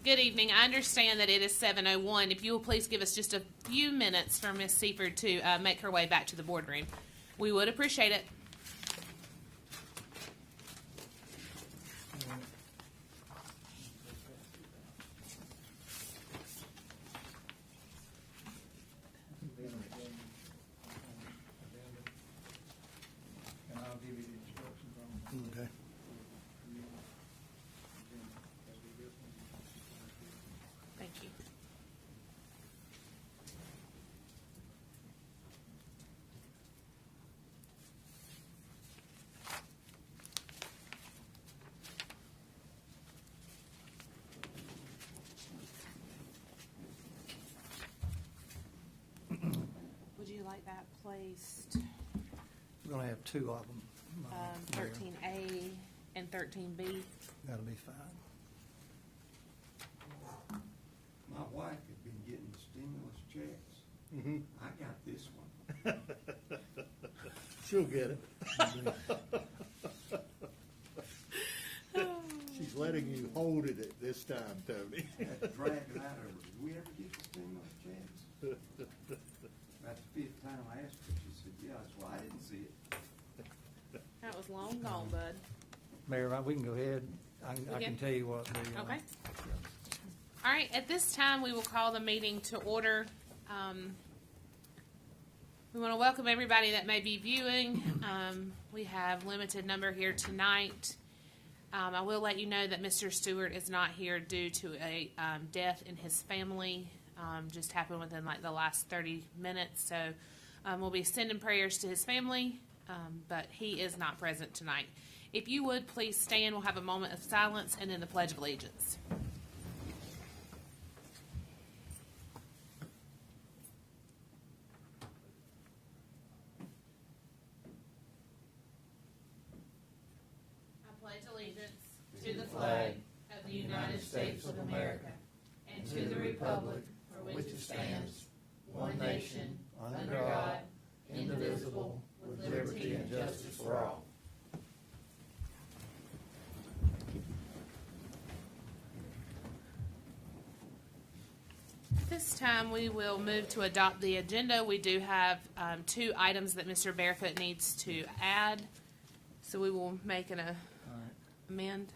Good evening. I understand that it is 7:01. If you will please give us just a few minutes for Ms. Seifert to make her way back to the boardroom. We would appreciate it. And I'll give you the instructions on. Okay. Thank you. Would you like that placed We're gonna have two of them. Mayor. 13A and 13B? That'll be fine. My wife had been getting stimulus checks. Mm-hmm. I got this one. She'll get it. She's letting you hold it at this time, Tony. I had to drag it out of her. Did we ever get the stimulus checks? That's the fifth time I asked her. She said, yeah. That's why I didn't see it. That was long gone, bud. Mayor, we can go ahead. I Okay. can tell you what the. Okay. All right, at this time, we will call the meeting to order. We want to welcome everybody that may be viewing. We have limited number here tonight. I will let you know that Mr. Stewart is not here due to a death in his family. Just happened within like the last 30 minutes. So we'll be sending prayers to his family, but he is not present tonight. If you would, please stand. We'll have a moment of silence and then the Pledge of Allegiance. I pledge allegiance to the flag of the United States of America and to the republic for which it stands, one nation, under God, indivisible, with liberty and justice for all. This time we will move to adopt the agenda. We do have two items that Mr. Barefoot needs to add, so we will make an amend.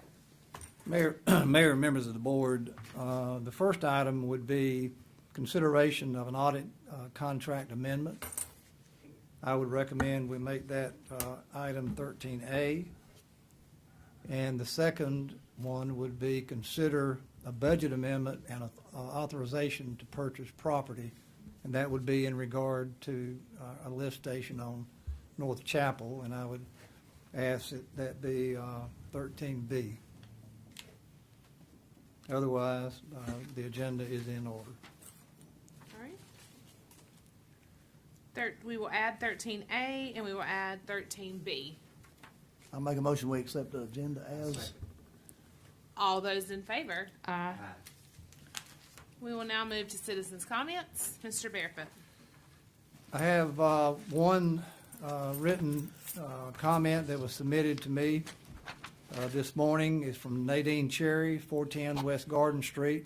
Mayor, Mayor, and members of the board, the first item would be consideration of an audit contract amendment. I would recommend we make that item 13A. And the second one would be consider a budget amendment and authorization to purchase property. And that would be in regard to a lift station on North Chapel, and I would ask that be 13B. Otherwise, the agenda is in order. All right. We will add 13A and we will add 13B. I'll make a motion, we accept the agenda as. All those in favor? Aye. We will now move to citizens' comments. Mr. Barefoot. I have one written comment that was submitted to me this morning. It's from Nadine Cherry, 410 West Garden Street.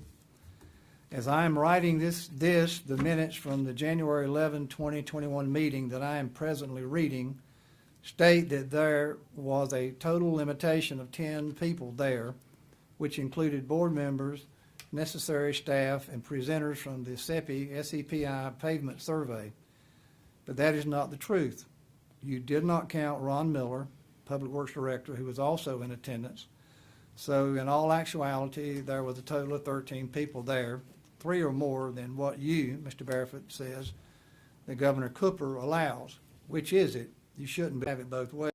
As I am writing the minutes from the January 11, 2021 meeting that I am presently reading state that there was a total limitation of 10 people there, which included board members, necessary staff, and presenters from the SEPI pavement survey. But that is not the truth. You did not count Ron Miller, Public Works Director, who was also in attendance. So in all actuality, there was a total of 13 people there, 3 or more than what you, Mr. Barefoot, says that Governor Cooper allows. Which is it? You shouldn't have it both ways.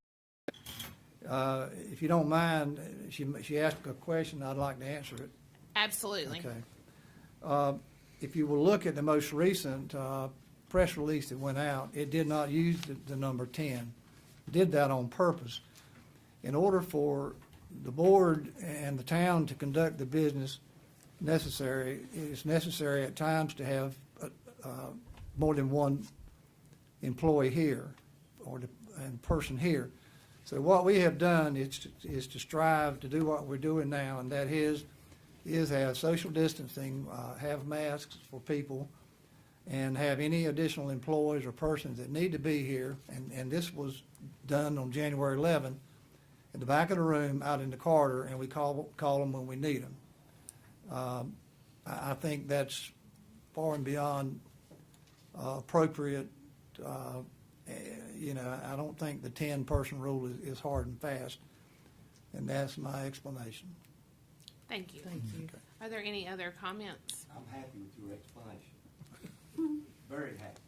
If you don't mind, she asked a question, I'd like to answer it. Absolutely. Okay. If you will look at the most recent press release that went out, it did not use the number 10. It did that on purpose. In order for the board and the town to conduct the business necessary, it's necessary at times to have more than one employee here and person here. So what we have done is to strive to do what we're doing now, and that is is have social distancing, have masks for people, and have any additional employees or persons that need to be here, and this was done on January 11, at the back of the room out in the corridor, and we call them when we need them. I think that's far and beyond appropriate. I don't think the 10-person rule is hard and fast, and that's my explanation. Thank you. Thank you. Are there any other comments? I'm happy with your explanation. Very happy.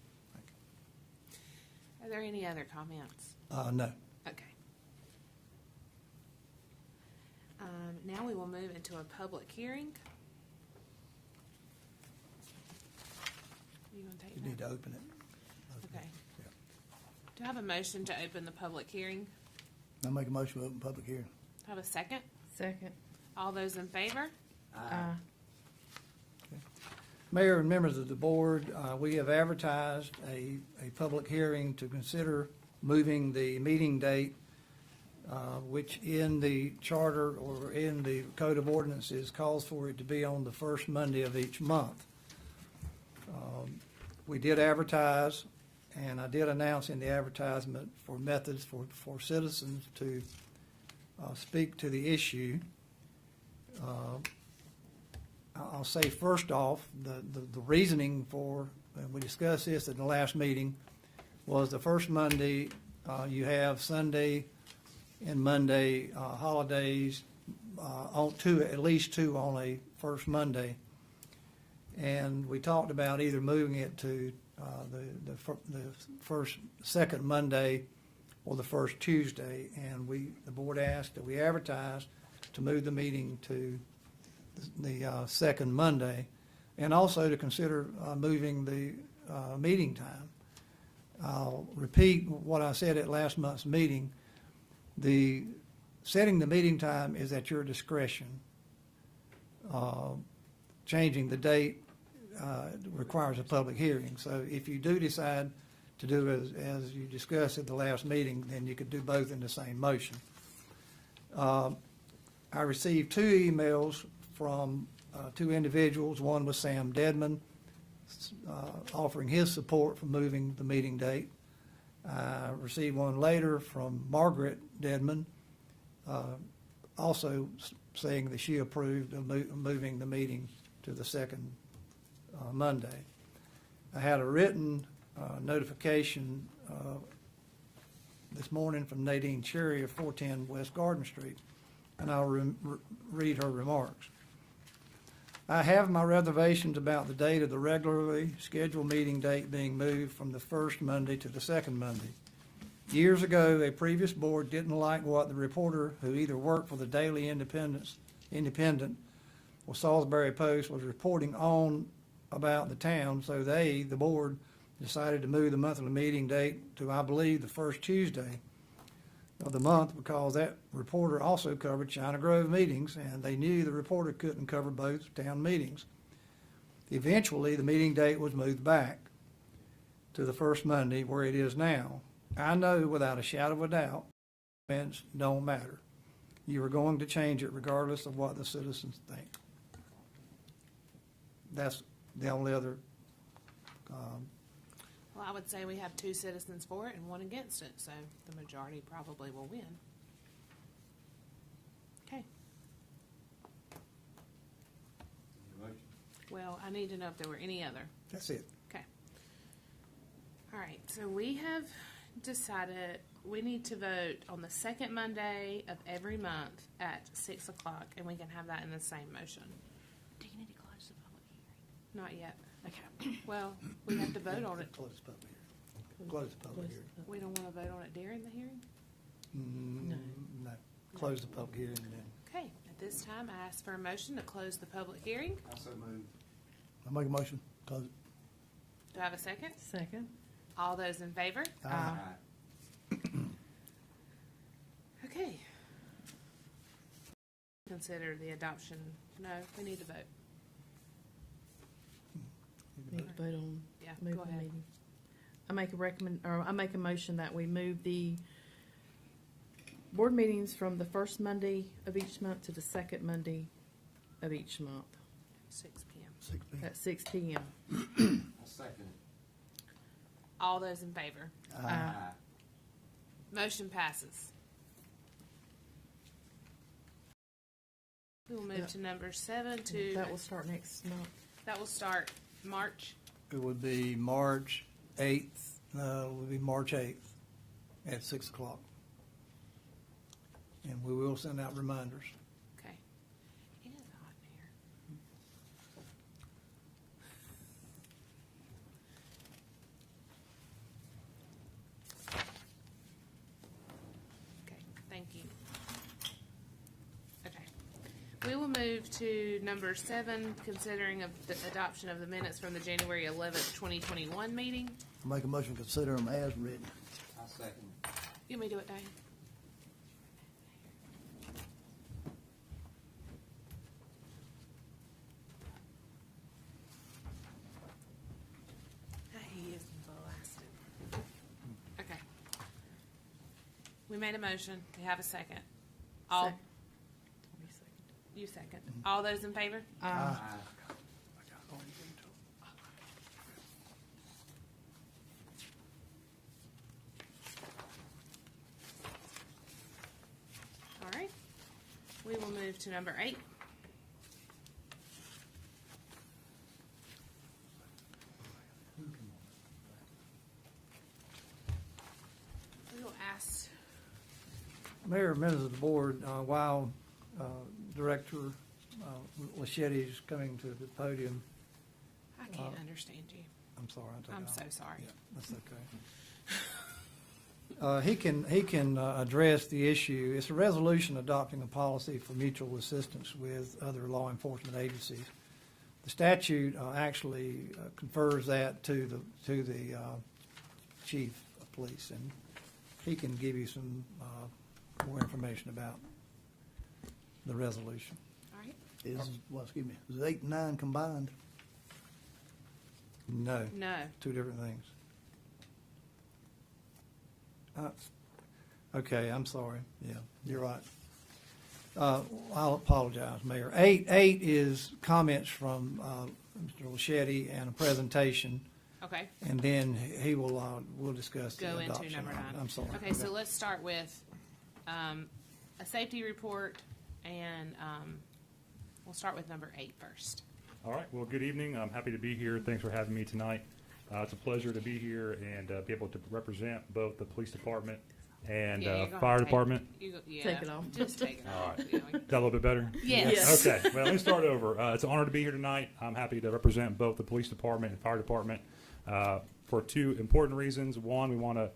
Are there any other comments? No. Okay. Now we will move into a public hearing. You want to take You that? need to open it. Okay. Yeah. Do I have a motion to open the public hearing? I make a motion to open public hearing. Do I have a second? Second. All those in favor? Aye. Mayor and members of the board, we have advertised a public hearing to consider moving the meeting date, which in the charter or in the code of ordinances calls for it to be on the first Monday of each month. We did advertise, and I did announce in the advertisement for methods for citizens to speak to the issue. I'll say first off, the reasoning for, and we discussed this at the last meeting, was the first Monday, you have Sunday and Monday holidays, at least two on a first Monday. And we talked about either moving it to the second Monday or the first Tuesday. And the board asked that we advertise to move the meeting to the second Monday, and also to consider moving the meeting time. I'll repeat what I said at last month's meeting. Setting the meeting time is at your discretion. Changing the date requires a public hearing. So if you do decide to do as you discussed at the last meeting, then you could do both in the same motion. I received two emails from two individuals. One was Sam Dedman, offering his support for moving the meeting date. I received one later from Margaret Dedman, also saying that she approved of moving the meeting to the second Monday. I had a written notification this morning from Nadine Cherry of 410 West Garden Street, and I'll read her remarks. I have my reservations about the date of the regularly scheduled meeting date being moved from the first Monday to the second Monday. Years ago, a previous board didn't like what the reporter, who either worked for the Daily Independent or Salisbury Post, was reporting on about the town, so the board, decided to move the monthly meeting date to, I believe, the first Tuesday of the month, because that reporter also covered China Grove meetings, and they knew the reporter couldn't cover both town meetings. Eventually, the meeting date was moved back to the first Monday, where it is now. I know without a shadow of a doubt, events don't matter. You are going to change it regardless of what the citizens think. That's the only other. Well, I would say we have two citizens for it and one against it, so the majority probably will win. Okay. Motion. Well, I need to know if there were any other. That's it. Okay. All right, so we have decided we need to vote on the second Monday of every month at 6 o'clock, and we can have that in the same motion. Do you need to close the public hearing? Not yet. Okay. Well, we have to vote on it. Close the public hearing. Close the public hearing. We don't want to vote on it during the hearing? No. Close the public hearing and then. Okay, at this time, I ask for a motion to close the public hearing. I so moved. I make a motion, close it. Do I have a second? Second. All those in favor? Aye. Okay. Consider the adoption. No, we need to vote. Need to vote on Yeah, moving go the ahead. meeting. I make a motion that we move the board meetings from the first Monday of each month to the second Monday of each month 6 p.m. 6 p.m. at 6 p.m. I second it. All those in favor? Aye. Motion passes. We will move Yep. to number 7 to, That will start next month. that will start March. It would be March 8th, it would be March 8th at 6 o'clock. And we will send out reminders. Okay. It is hot in here. Okay, thank you. Okay. We will move to number 7, considering of the adoption of the minutes from the January 11th, 2021 meeting. Make a motion to consider them as written. I second it. You may do it, Diane. He is blasted. Okay. We made a motion. We have a second. All, Sec- you second. All those in favor? Aye. All right. We will move to number 8. We will ask, Mayor, members of the board, while Director Lachetti is coming to the podium, I can't understand you. I'm sorry. I'll take I'm it off. so sorry. Yeah, that's okay. He can address the issue. It's a resolution adopting a policy for mutual assistance with other law enforcement agencies. The statute actually confers that to the chief of police, and he can give you some more information about the resolution. All right. Excuse me, is 8 and 9 combined? No, No. two different things. Okay, I'm sorry. Yeah, you're right. I'll apologize, Mayor. 8 is comments from Mr. Lachetti and a presentation, Okay. and then he will, we'll discuss the Go into adoption. number 9. I'm sorry. Okay, so let's start with a safety report, and we'll start with number 8 first. All right. Well, good evening. I'm happy to be here. Thanks for having me tonight. It's a pleasure to be here and be able to represent both the police department and Yeah, you're gonna fire take- department. Yeah, Take it off. Just take it All off. right. Yeah. Is that a little bit better? Yes. Okay. Well, let me start over. It's an honor to be here tonight. I'm happy to represent both the police department and fire department for 2 important reasons. One, we want to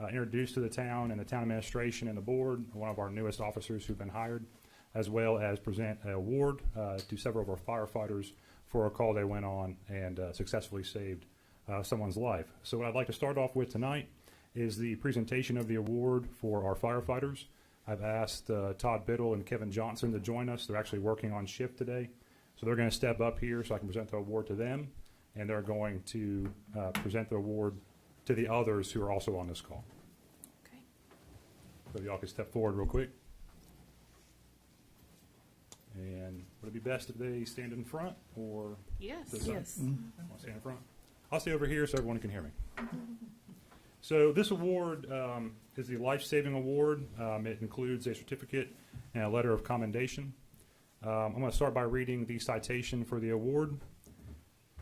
introduce to the town and the town administration and the board one of our newest officers who've been hired, as well as present an award to several of our firefighters for a call they went on and successfully saved someone's life. So what I'd like to start off with tonight is the presentation of the award for our firefighters. I've asked Todd Biddle and Kevin Johnson to join us. They're actually working on shift today. So they're going to step up here so I can present the award to them, and they're going to present the award to the others who are also on this call. Okay. So if y'all could step forward real quick. And would it be best if they stand in front, or Yes. This side? Yes. I'll stand in front? I'll stay over here so everyone can hear me. So this award is the Life-Saving Award. It includes a certificate and a letter of commendation. I'm going to start by reading the citation for the award.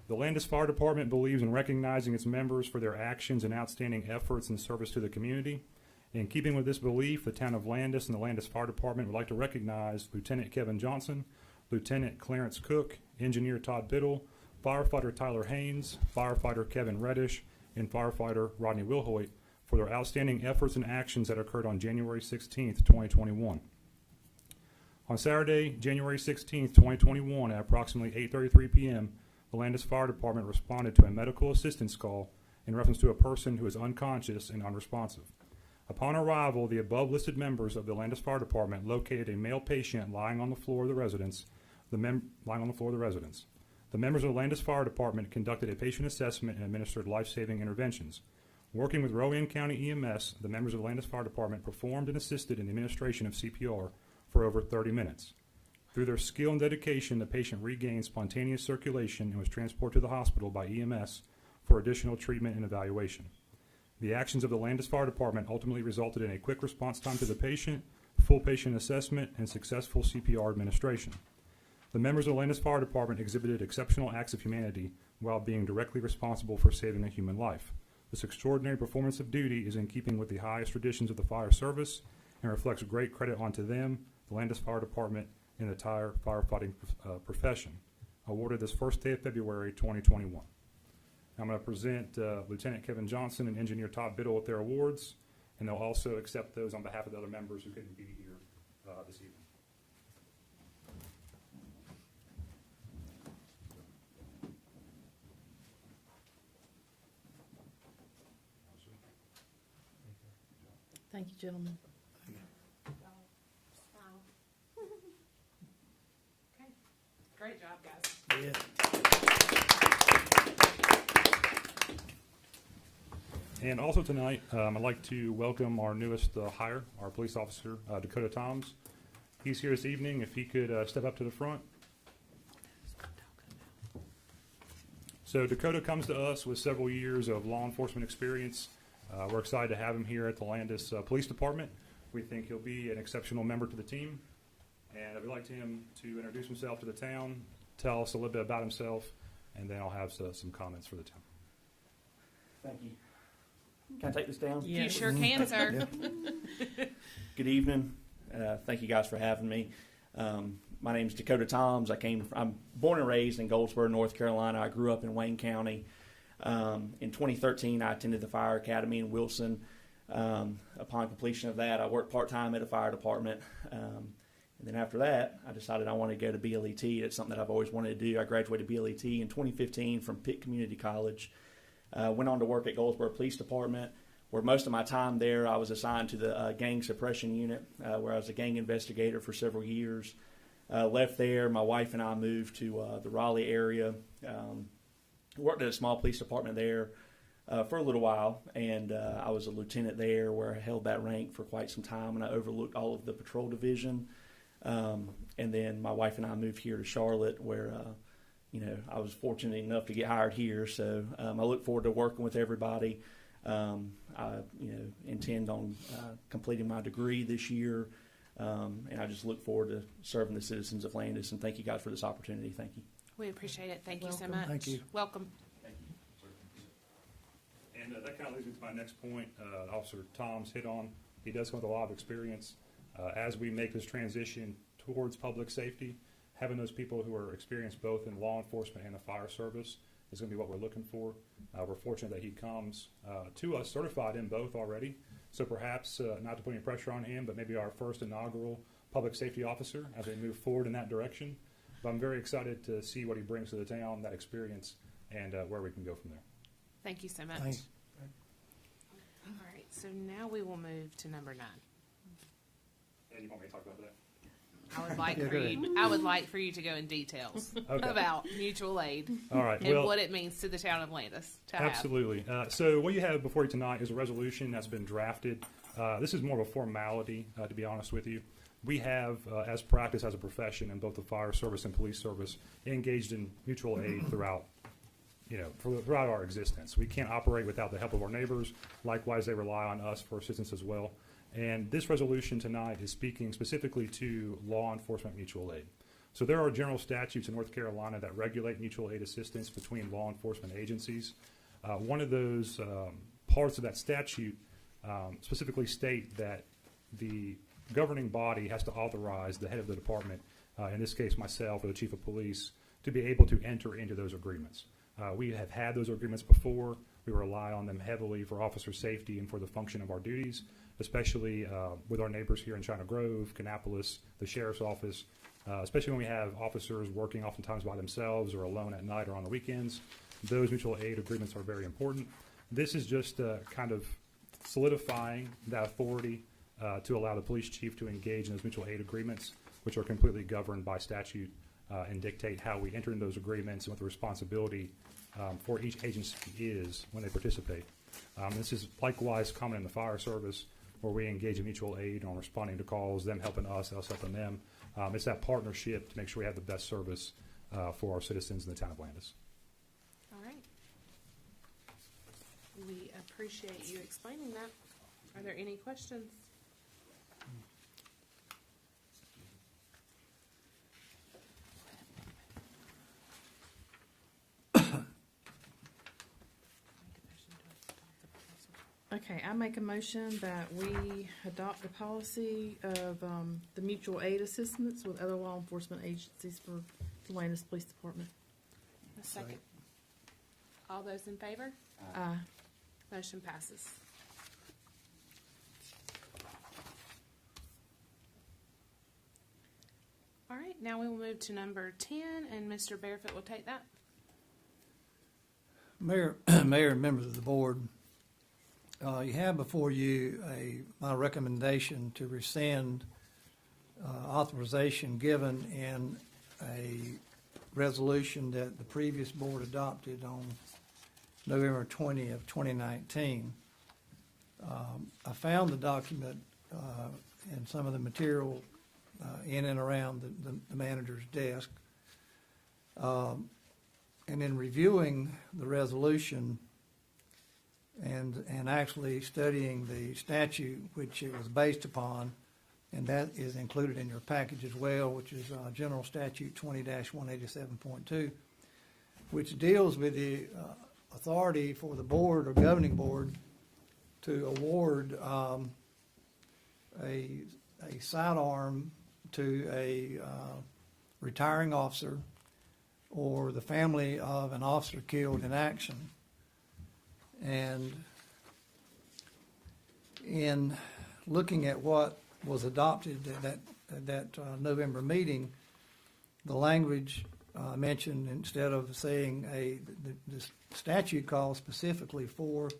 The Landis Fire Department believes in recognizing its members for their actions and outstanding efforts in service to the community. In keeping with this belief, the town of Landis and the Landis Fire Department would like to recognize Lieutenant Kevin Johnson, Lieutenant Clarence Cook, Engineer Todd Biddle, Firefighter Tyler Haynes, Firefighter Kevin Reddish, and Firefighter Rodney Wilhoit for their outstanding efforts and actions that occurred on January 16th, 2021. On Saturday, January 16th, 2021, at approximately 8:33 p.m., the Landis Fire Department responded to a medical assistance call in reference to a person who is unconscious and unresponsive. Upon arrival, the above-listed members of the Landis Fire Department located a male patient lying on the floor of the residence. The members of the Landis Fire Department conducted a patient assessment and administered life-saving interventions. Working with Rowan County EMS, the members of the Landis Fire Department performed and assisted in the administration of CPR for over 30 minutes. Through their skill and dedication, the patient regained spontaneous circulation and was transported to the hospital by EMS for additional treatment and evaluation. The actions of the Landis Fire Department ultimately resulted in a quick response time to the patient, full patient assessment, and successful CPR administration. The members of the Landis Fire Department exhibited exceptional acts of humanity while being directly responsible for saving a human life. This extraordinary performance of duty is in keeping with the highest traditions of the fire service and reflects great credit onto them, the Landis Fire Department, and the entire firefighting profession. Awarded this first day of February 2021. I'm going to present Lieutenant Kevin Johnson and Engineer Todd Biddle with their awards, and they'll also accept those on behalf of the other members who couldn't be here this evening. Thank you, gentlemen. Okay. Great job, guys. Yeah. And also tonight, I'd like to welcome our newest hire, our police officer, Dakota Toms. He's here this evening. If he could step up to the front. So Dakota comes to us with several years of law enforcement experience. We're excited to have him here at the Landis Police Department. We think he'll be an exceptional member to the team. And I'd like him to introduce himself to the town, tell us a little bit about himself, and then I'll have some comments for the town. Thank you. Can I take this down? Yeah. You sure can, sir. Good evening. Thank you guys for having me. My name is Dakota Toms. I'm born and raised in Goldsboro, North Carolina. I grew up in Wayne County. In 2013, I attended the Fire Academy in Wilson. Upon completion of that, I worked part-time at a fire department. And then after that, I decided I wanted to go to BLET. It's something that I've always wanted to do. I graduated BLET in 2015 from Pitt Community College. Went on to work at Goldsboro Police Department, where most of my time there I was assigned to the gang suppression unit, where I was a gang investigator for several years. Left there, my wife and I moved to the Raleigh area. Worked at a small police department there for a little while, and I was a lieutenant there where I held that rank for quite some time, and I overlooked all of the patrol division. And then my wife and I moved here to Charlotte, where I was fortunate enough to get hired here. So I look forward to working with everybody. I intend on completing my degree this year, and I just look forward to serving the citizens of Landis. And thank you guys for this opportunity. Thank you. We appreciate it. Thank you so Welcome. much. Thank you. Welcome. Thank you. And that kind of leads me to my next point. Officer Tom's hit on. He does come with a lot of experience. As we make this transition towards public safety, having those people who are experienced both in law enforcement and the fire service is going to be what we're looking for. We're fortunate that he comes to us certified in both already. So perhaps, not to put any pressure on him, but maybe our first inaugural public safety officer as we move forward in that direction. But I'm very excited to see what he brings to the town, that experience, and where we can go from there. Thank you so much. Thanks. All right, so now we will move to number 9. And you want me to talk about that? I would like Yeah, for go you. I would like for you to go in details Okay. about mutual aid All right. and Well, what it means to the town of Landis to have. absolutely. So what you have before you tonight is a resolution that's been drafted. This is more of a formality, to be honest with you. We have, as practice as a profession in both the fire service and police service, engaged in mutual aid throughout our existence. We can't operate without the help of our neighbors. Likewise, they rely on us for assistance as well. And this resolution tonight is speaking specifically to law enforcement mutual aid. So there are general statutes in North Carolina that regulate mutual aid assistance between law enforcement agencies. One of those parts of that statute specifically state that the governing body has to authorize the head of the department, in this case myself or the chief of police, to be able to enter into those agreements. We have had those agreements before. We rely on them heavily for officer safety and for the function of our duties, especially with our neighbors here in China Grove, Kannapolis, the sheriff's office, especially when we have officers working oftentimes by themselves or alone at night or on the weekends. Those mutual aid agreements are very important. This is just kind of solidifying that authority to allow the police chief to engage in those mutual aid agreements, which are completely governed by statute and dictate how we enter into those agreements and what the responsibility for each agency is when they participate. This is likewise common in the fire service. where we engage in mutual aid on responding to calls, them helping us helping them. It's that partnership to make sure we have the best service for our citizens in the town of Landis. All right. We appreciate you explaining that. Are there any questions? Okay, I make a motion that we adopt the policy of the mutual aid assistance with other law enforcement agencies for the Landis Police Department. A second. All those in favor? Motion passes. All right, now we will move to number 10, and Mr. Barefoot will take that. Mayor, Mayor and members of the board, you have before you my recommendation to rescind authorization given in a resolution that the previous board adopted on November 20 of 2019. I found the document and some of the material in and around the manager's desk. And in reviewing the resolution and actually studying the statute which it was based upon, and that is included in your package as well, which is General Statute 20-187.2, which deals with the authority for the board or governing board to award a sidearm to a retiring officer or the family of an officer killed in action. And in looking at what was adopted at that November meeting, the language mentioned, instead of saying the statute calls specifically for,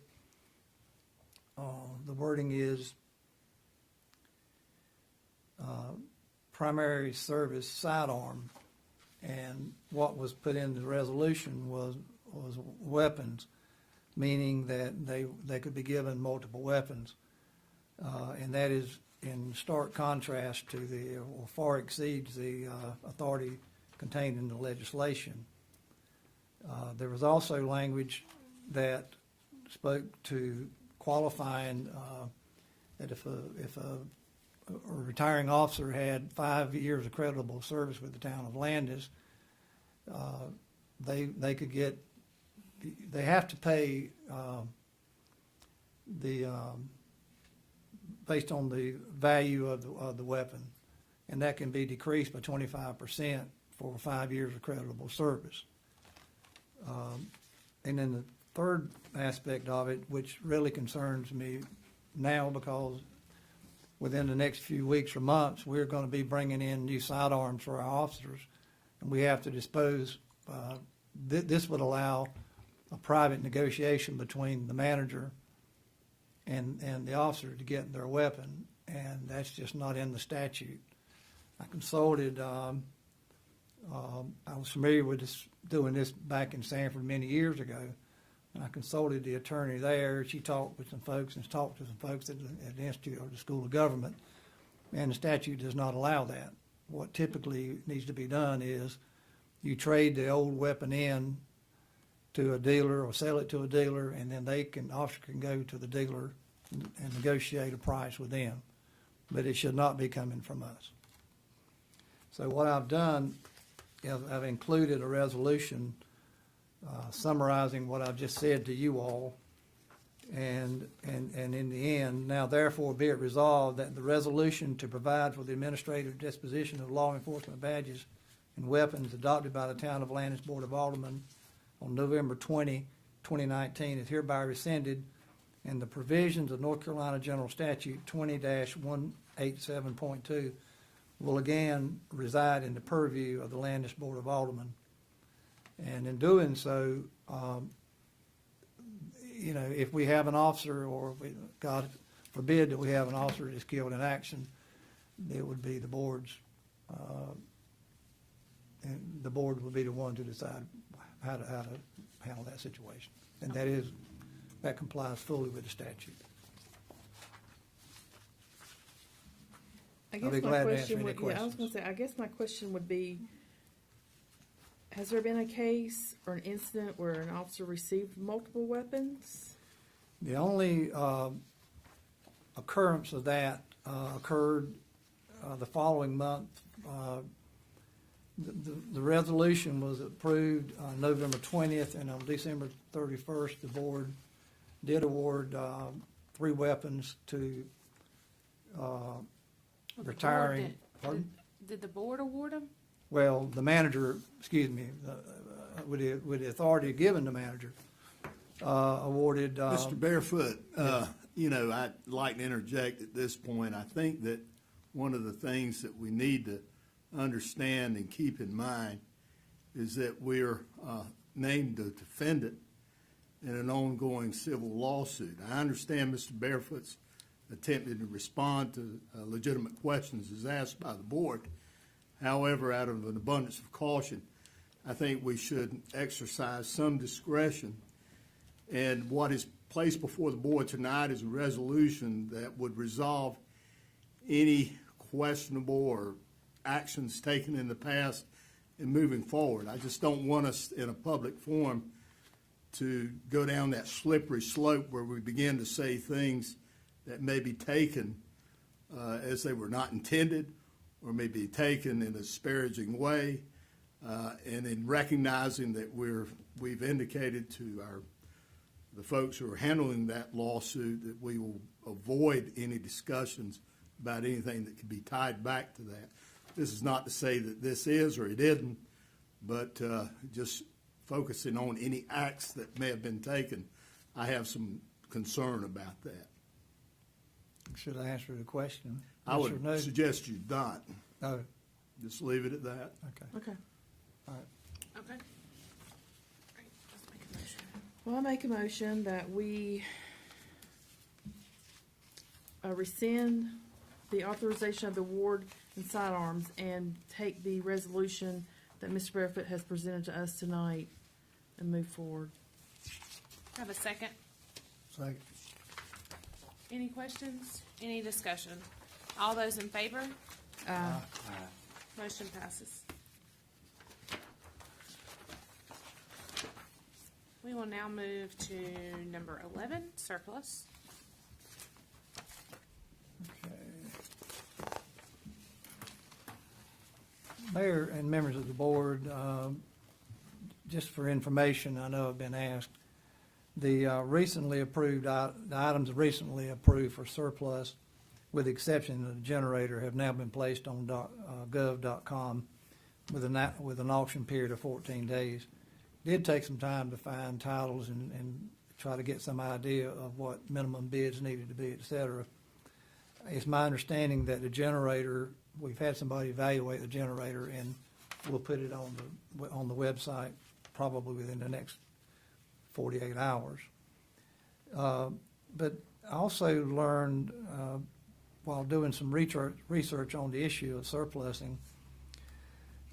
the wording is primary service sidearm, and what was put in the resolution was weapons, meaning that they could be given multiple weapons, and that is in stark contrast to or far exceeds the authority contained in the legislation. There was also language that spoke to qualifying that if a retiring officer had 5 years of creditable service with the town of Landis, they could get. They have to pay based on the value of the weapon, and that can be decreased by 25% for 5 years of creditable service. And then the third aspect of it, which really concerns me now, because within the next few weeks or months, we're going to be bringing in new sidearms for our officers, and we have to dispose. This would allow a private negotiation between the manager and the officer to get their weapon, and that's just not in the statute. I consulted. I was familiar with doing this back in Sanford many years ago, and I consulted the attorney there. She talked with some folks and talked to some folks at the Institute or the School of Government, and the statute does not allow that. What typically needs to be done is you trade the old weapon in to a dealer or sell it to a dealer, and then the officer can go to the dealer and negotiate a price with them. But it should not be coming from us. So what I've done is I've included a resolution summarizing what I've just said to you all, and in the end, now therefore be it resolved that the resolution to provide for the administrative disposition of law enforcement badges and weapons adopted by the Town of Landis Board of Aldermen on November 20, 2019 is hereby rescinded, and the provisions of North Carolina General Statute 20-187.2 will again reside in the purview of the Landis Board of Aldermen. And in doing so, if we have an officer, or God forbid that we have an officer that is killed in action, it would be the board's, and the board would be the one to decide how to handle that situation. And that complies fully with the statute. I I'll guess be my glad to answer question any would, yeah, I was gonna questions. say, I guess my question would be, has there been a case or an incident where an officer received multiple weapons? The only occurrence of that occurred the following month. The resolution was approved on November 20th, and on December 31st, the board did award 3 weapons to Well, the board retiring. did- Pardon? Did the board award them? Well, the manager, excuse me, with the authority given the manager, awarded. Mr. Barefoot, I'd like to interject at this point. I think that one of the things that we need to understand and keep in mind is that we're named the defendant in an ongoing civil lawsuit. I understand Mr. Barefoot's attempted to respond to legitimate questions as asked by the board. However, out of an abundance of caution, I think we should exercise some discretion. And what is placed before the board tonight is a resolution that would resolve any questionable or actions taken in the past and moving forward. I just don't want us in a public forum to go down that slippery slope where we begin to say things that may be taken as they were not intended, or may be taken in a disparaging way, and in recognizing that we've indicated to the folks who are handling that lawsuit that we will avoid any discussions about anything that could be tied back to that. This is not to say that this is or it isn't, but just focusing on any acts that may have been taken, I have some concern about that. Should I answer the question? I Yes or no? would suggest you not. No, Just leave it at that. okay. Okay. All right. Okay. All right, let's make a motion. Well, I make a motion that we rescind the authorization of the award and sidearms and take the resolution that Mr. Barefoot has presented to us tonight and move forward. Have a second? Second. Any questions? Any discussion? All those in favor? Motion passes. We will now move to number 11, surplus. Okay. Mayor and members of the board, just for information, I know I've been asked, the recently approved, the items recently approved for surplus, with the exception of the generator, have now been placed on gov.com with an auction period of 14 days. Did take some time to find titles and try to get some idea of what minimum bids needed to be, et cetera. It's my understanding that the generator, we've had somebody evaluate the generator, and we'll put it on the website probably within the next 48 hours. But I also learned while doing some research on the issue of surplusing,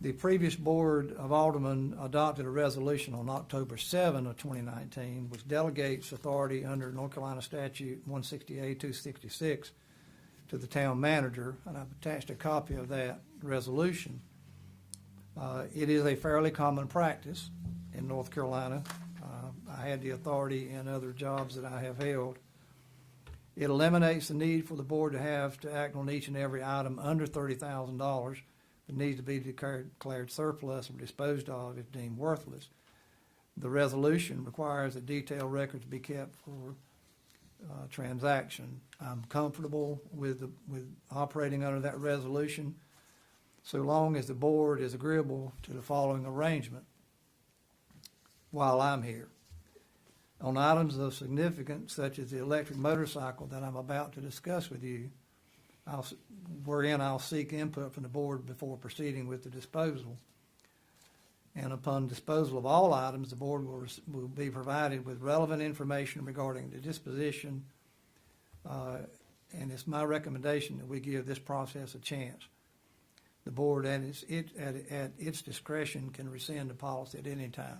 the previous Board of Aldermen adopted a resolution on October 7 of 2019, which delegates authority under North Carolina Statute 160A-266 to the town manager, and I've attached a copy of that resolution. It is a fairly common practice in North Carolina. I had the authority in other jobs that I have held. It eliminates the need for the board to have to act on each and every item under $30,000 that needs to be declared surplus or disposed of if deemed worthless. The resolution requires that detailed records be kept for transaction. I'm comfortable with operating under that resolution so long as the board is agreeable to the following arrangement while I'm here. On items of significance such as the electric motorcycle that I'm about to discuss with you, I'll seek input from the board before proceeding with the disposal. And upon disposal of all items, the board will be provided with relevant information regarding the disposition, and it's my recommendation that we give this process a chance. The board, at its discretion, can rescind the policy at any time.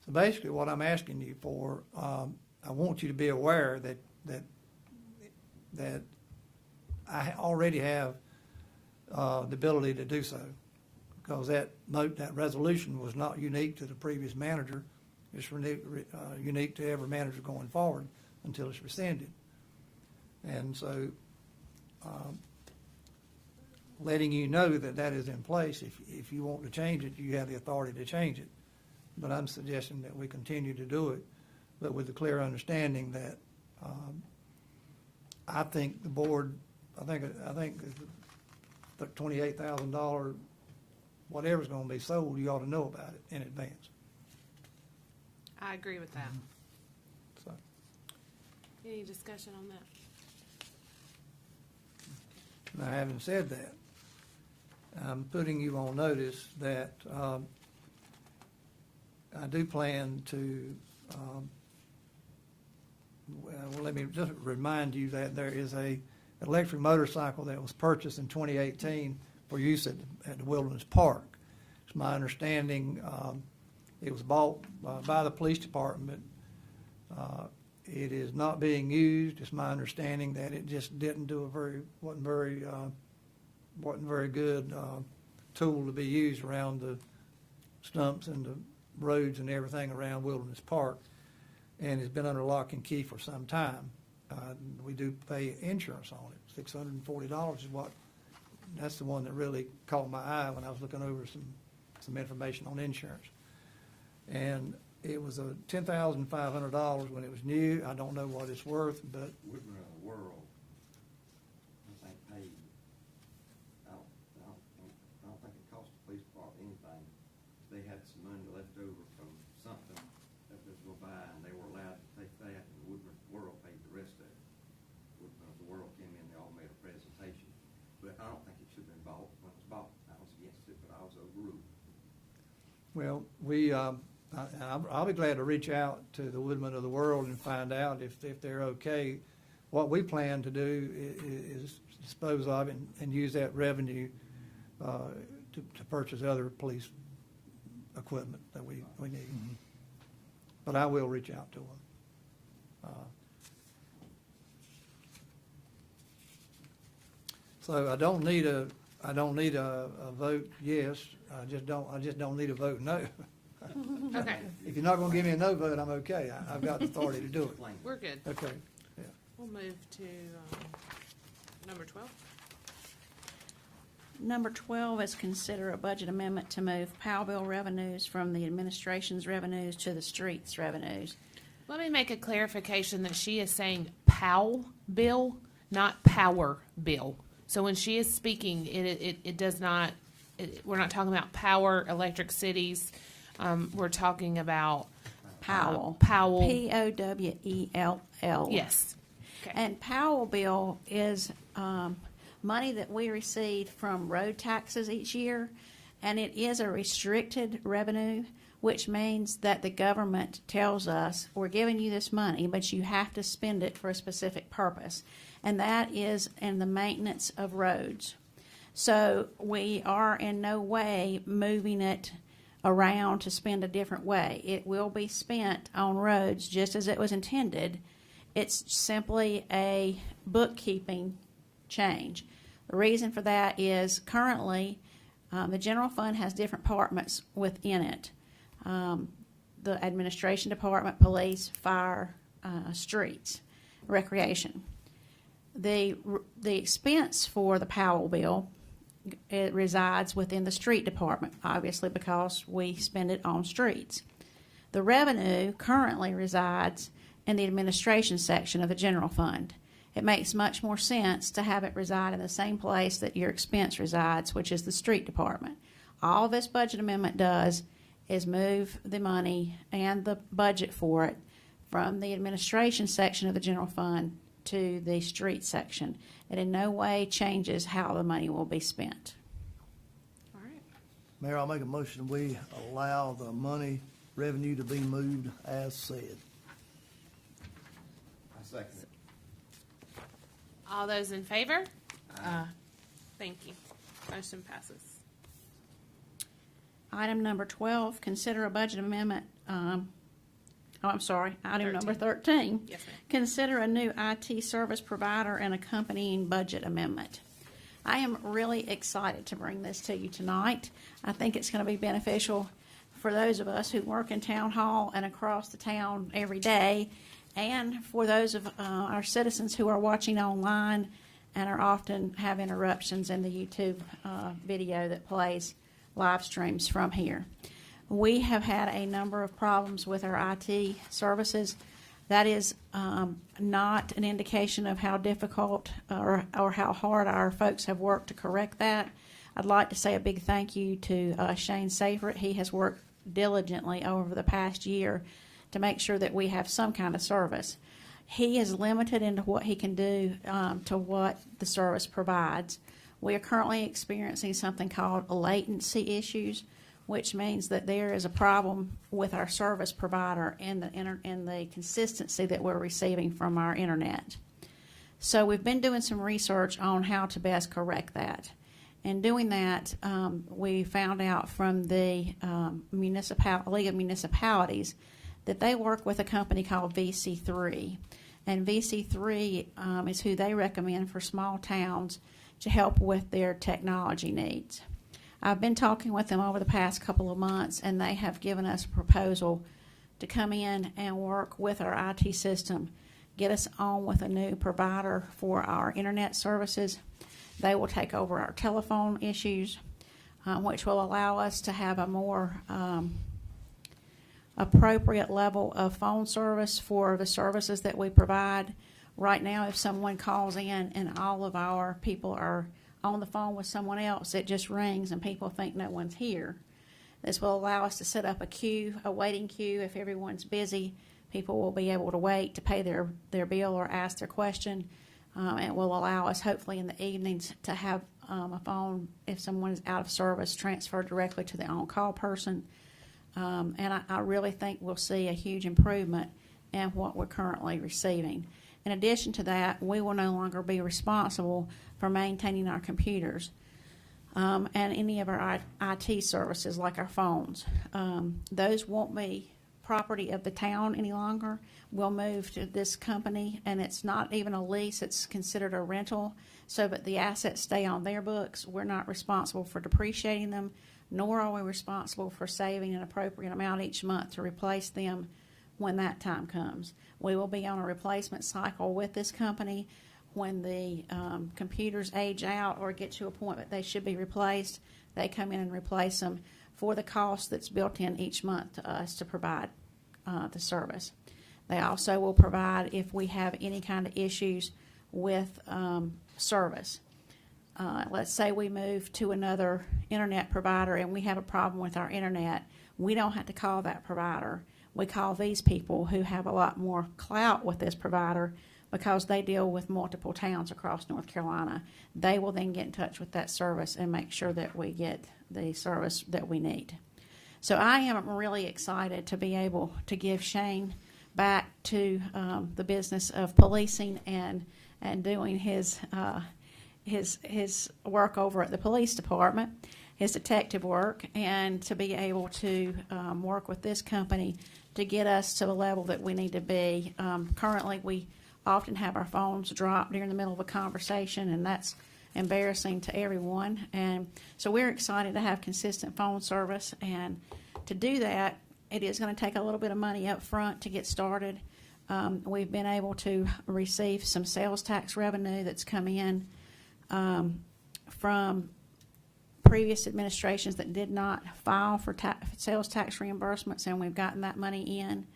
So basically, what I'm asking you for, I want you to be aware that I already have the ability to do so. Because that resolution was not unique to the previous manager. It's unique to every manager going forward until it's rescinded. And so, letting you know that that is in place, if you want to change it, you have the authority to change it. But I'm suggesting that we continue to do it, but with the clear understanding that I think the board, I think the $28,000, whatever's going to be sold, you ought to know about it in advance. I agree with that. So, Any discussion on that? now, having said that, I'm putting you on notice that I do plan to, well, let me just remind you that there is a electric motorcycle that was purchased in 2018 for use at the Wilderness Park. It's my understanding it was bought by the police department. It is not being used. It's my understanding that it just didn't do wasn't very good tool to be used around the stumps and the roads and everything around Wilderness Park, and it's been under lock and key for some time. We do pay insurance on it. $640 is that's the one that really caught my eye when I was looking over some information on insurance. And it was $10,500 when it was new. I don't know what it's worth, but Woodman of the World, I think paid, I don't think it cost the police department anything. They had some money left over from something that they was gonna buy, and they were allowed to take that, and Woodman of the World paid the rest of it. Woodman of the World came in, they all made a presentation, but I don't think it should have been bought when it was bought. I was against it, but I was overruled. well, I'll be glad to reach out to the Woodmen of the World and find out if they're okay. What we plan to do is dispose of it and use that revenue to purchase other police equipment that we need. But I will reach out to them. So I don't need a vote yes. I just don't need a vote no. Okay, If you're not going to give me a no vote, I'm okay. I've got the authority to do it. we're good. Okay. Yeah. We'll move to number 12. Number 12 is consider a budget amendment to move POW bill revenues from the administration's revenues to the streets revenues. Let me make a clarification that she is saying POW bill, not power bill. So when she is speaking, it does not, we're not talking about power, electric cities. We're talking about Powell. Powell. Powell. Yes. Okay. And Powell bill is money that we receive from road taxes each year, and it is a restricted revenue, which means that the government tells us, we're giving you this money, but you have to spend it for a specific purpose, and that is in the maintenance of roads. So we are in no way moving it around to spend a different way. It will be spent on roads just as it was intended. It's simply a bookkeeping change. The reason for that is currently the general fund has different departments within it. The administration department, police, fire, streets, recreation. The expense for the Powell bill, it resides within the street department, obviously, because we spend it on streets. The revenue currently resides in the administration section of the general fund. It makes much more sense to have it reside in the same place that your expense resides, which is the street department. All this budget amendment does is move the money and the budget for it from the administration section of the general fund to the street section. It in no way changes how the money will be spent. All right. Mayor, I'll make a motion, we allow the money revenue to be moved as said. I second it. All those in favor? Thank you. Motion passes. Item number 12, consider a budget amendment. Item number 13. Yes, ma'am. Consider a new IT service provider and accompanying budget amendment. I am really excited to bring this to you tonight. I think it's going to be beneficial for those of us who work in town hall and across the town every day, and for those of our citizens who are watching online and are often have interruptions in the YouTube video that plays live streams from here. We have had a number of problems with our IT services. That is not an indication of how difficult or how hard our folks have worked to correct that. I'd like to say a big thank you to Shane Safert. He has worked diligently over the past year to make sure that we have some kind of service. He is limited into what he can do to what the service provides. We are currently experiencing something called latency issues, which means that there is a problem with our service provider in the consistency that we're receiving from our internet. So we've been doing some research on how to best correct that. In doing that, we found out from the League of Municipalities that they work with a company called VC3. And VC3 is who they recommend for small towns to help with their technology needs. I've been talking with them over the past couple of months, and they have given us a proposal to come in and work with our IT system, get us on with a new provider for our internet services. They will take over our telephone issues, which will allow us to have a more appropriate level of phone service for the services that we provide. Right now, if someone calls in and all of our people are on the phone with someone else, it just rings and people think no one's here. This will allow us to set up a waiting queue. If everyone's busy, people will be able to wait to pay their bill or ask their question. It will allow us, hopefully in the evenings, to have a phone, if someone is out of service, transferred directly to the on-call person. And I really think we'll see a huge improvement in what we're currently receiving. In addition to that, we will no longer be responsible for maintaining our computers and any of our IT services like our phones. Those won't be property of the town any longer. We'll move to this company, and it's not even a lease, it's considered a rental, so that the assets stay on their books. We're not responsible for depreciating them, nor are we responsible for saving an appropriate amount each month to replace them when that time comes. We will be on a replacement cycle with this company. When the computers age out or get to a point that they should be replaced, they come in and replace them for the cost that's built in each month to us to provide the service. They also will provide if we have any kind of issues with service. Let's say we move to another internet provider and we have a problem with our internet. We don't have to call that provider. We call these people who have a lot more clout with this provider because they deal with multiple towns across North Carolina. They will then get in touch with that service and make sure that we get the service that we need. So I am really excited to be able to give Shane back to the business of policing and doing his work over at the police department, his detective work, and to be able to work with this company to get us to the level that we need to be. Currently, we often have our phones drop during the middle of a conversation, and that's embarrassing to everyone. And so we're excited to have consistent phone service, and to do that, it is going to take a little bit of money up front to get started. We've been able to receive some sales tax revenue that's come in from previous administrations that did not file for sales tax reimbursements, and we've gotten that money in.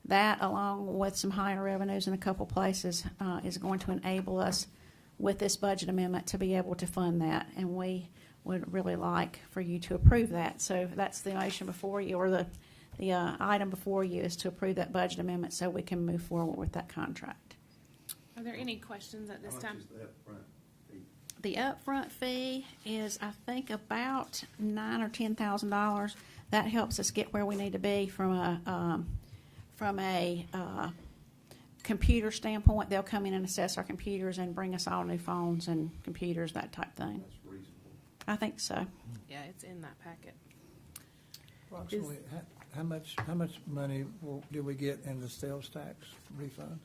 That, along with some higher revenues in a couple places, is going to enable us with this budget amendment to be able to fund that, and we would really like for you to approve that. So that's the motion before you, or the item before you is to approve that budget amendment so we can move forward with that contract. Are there any questions at this How time? much is the upfront fee? The upfront fee is, I think, about $9,000 or $10,000. That helps us get where we need to be from a computer standpoint. They'll come in and assess our computers and bring us all new phones and computers, that type thing. That's reasonable. I think so. Yeah, it's in that packet. Approximately, how much money do we get in the sales tax refunds?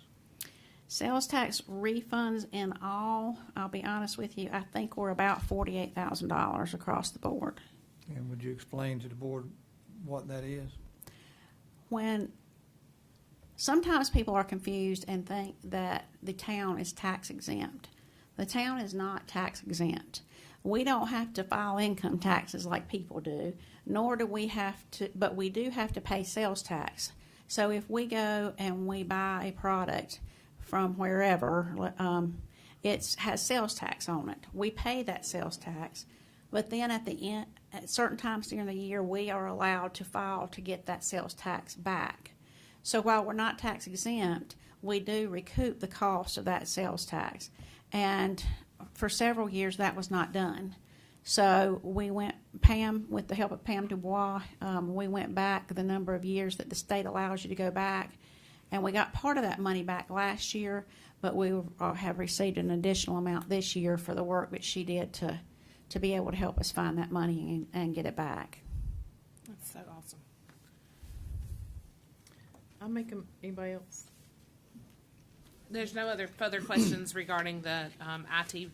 Sales tax refunds in all, I'll be honest with you, I think we're about $48,000 across the board. And would you explain to the board what that is? When sometimes people are confused and think that the town is tax exempt. The town is not tax exempt. We don't have to file income taxes like people do, nor do we have to, but we do have to pay sales tax. So if we go and we buy a product from wherever, it has sales tax on it. We pay that sales tax, but then at the end, at certain times during the year, we are allowed to file to get that sales tax back. So while we're not tax exempt, we do recoup the cost of that sales tax. And for several years, that was not done. So we went, Pam, with the help of Pam Dubois, we went back the number of years that the state allows you to go back. And we got part of that money back last year, but we have received an additional amount this year for the work that she did to be able to help us find that money and get it back. That's so awesome. I'll make them, anybody else? There's no other further questions regarding the IT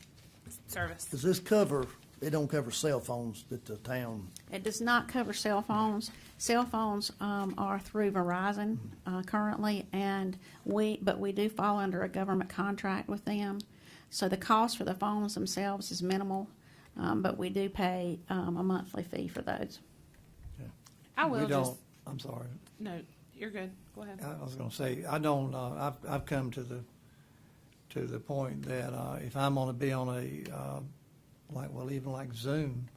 service. Does this cover, it don't cover cell phones that the town, It does not cover cell phones. Cell phones are through Verizon currently, but we do fall under a government contract with them. So the cost for the phones themselves is minimal, but we do pay a monthly fee for those. I will We don't, just, I'm sorry. no, you're good. Go ahead. I was gonna say, I don't, I've come to the point that, if I'm gonna be on even like Zoom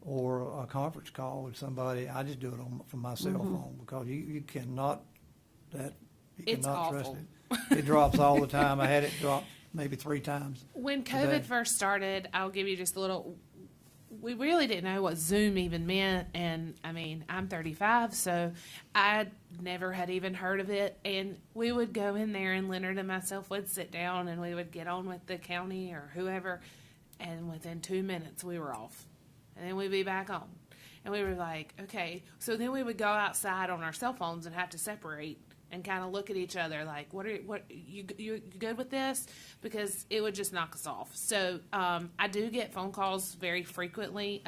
or a conference call with somebody, I just do it from my cell phone, because you cannot, you It's cannot trust awful. it. It drops all the time. I had it drop maybe 3 times. When today. COVID first started, I'll give you just a little. We really didn't know what Zoom even meant, and I mean, I'm 35, so I never had even heard of it. And we would go in there, and Leonard and myself would sit down, and we would get on with the county or whoever, and within 2 minutes we were off, and then we'd be back on, and we were like, okay. So then we would go outside on our cell phones and have to separate and kind of look at each other like, what you good with this? Because it would just knock us off. So I do get phone calls very frequently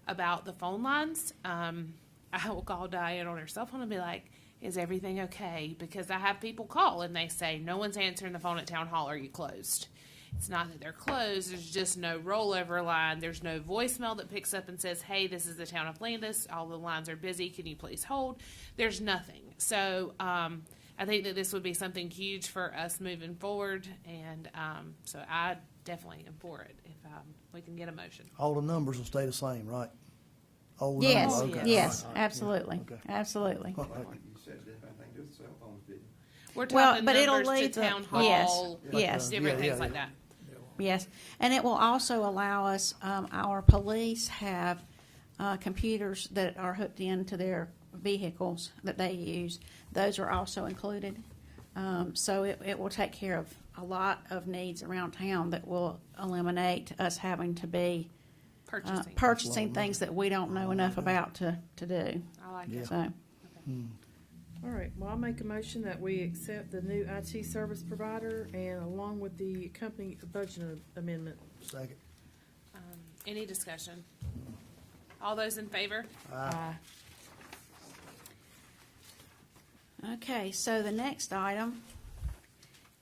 about the phone lines. I will call Diane on her cell phone and be like, is everything okay? Because I have people call and they say, no one's answering the phone at town hall. Are you closed? It's not that they're closed. There's just no rollover line. There's no voicemail that picks up and says, hey, this is the town of Landis. All the lines are busy. Can you please hold? There's nothing. So I think that this would be something huge for us moving forward. And so I definitely am for it if we can get a motion. all the numbers will stay the same, right? Old Yes, numbers, okay. yes, All right, all right, absolutely, yeah, okay. absolutely. Like you said, it didn't have anything to do with cell phones, did you? We're Well, talking but it'll numbers to lead to- town hall, yes, different yeah, things yeah, like yeah. that. Yes, and it will also allow us, our police have computers that are hooked into their vehicles that they use. Those are also included. So it will take care of a lot of needs around town that will eliminate us having to be Purchasing. purchasing things that we don't know enough about to do. I like Yeah. it. So, All right, well, I'll make a motion that we accept the new IT service provider and along with the company budget amendment. Second. Any discussion? All those in favor? okay, so the next item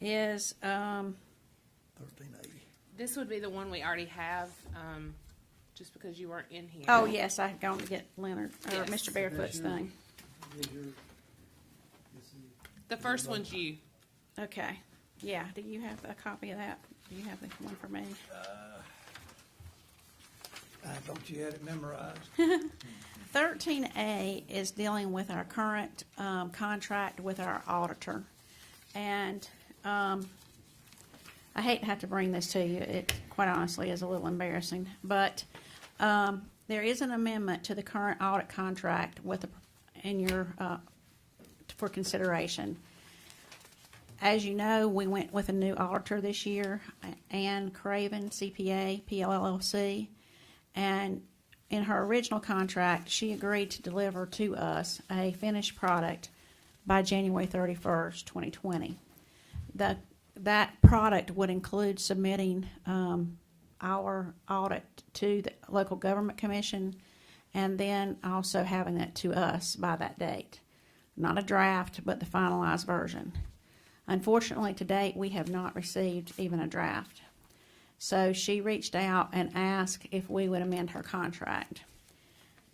is, 1380. This would be the one we already have, just because you weren't in here. oh, yes, I had gone to get Leonard, or Yes. Mr. Barefoot's thing. The first one's you. Okay, yeah, do you have a copy of that? Do you have the one for me? I thought you had it memorized. 13A is dealing with our current contract with our auditor. And I hate to have to bring this to you. It, quite honestly, is a little embarrassing. But there is an amendment to the current audit contract for consideration. As you know, we went with a new auditor this year, Ann Craven, CPA, PLLC. And in her original contract, she agreed to deliver to us a finished product by January 31st, 2020. The that product would include submitting our audit to the local government commission, and then also having it to us by that date. Not a draft, but the finalized version. Unfortunately, to date, we have not received even a draft. So she reached out and asked if we would amend her contract.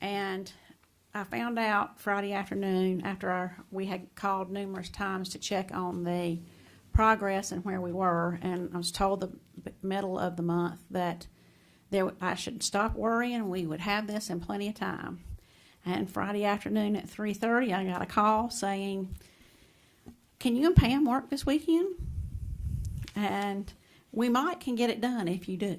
And I found out Friday afternoon after we had called numerous times to check on the progress and where we were, and I was told the middle of the month that I should stop worrying, we would have this in plenty of time. And Friday afternoon at 3:30, I got a call saying, "Can you and Pam work this weekend? And we can get it done if you do."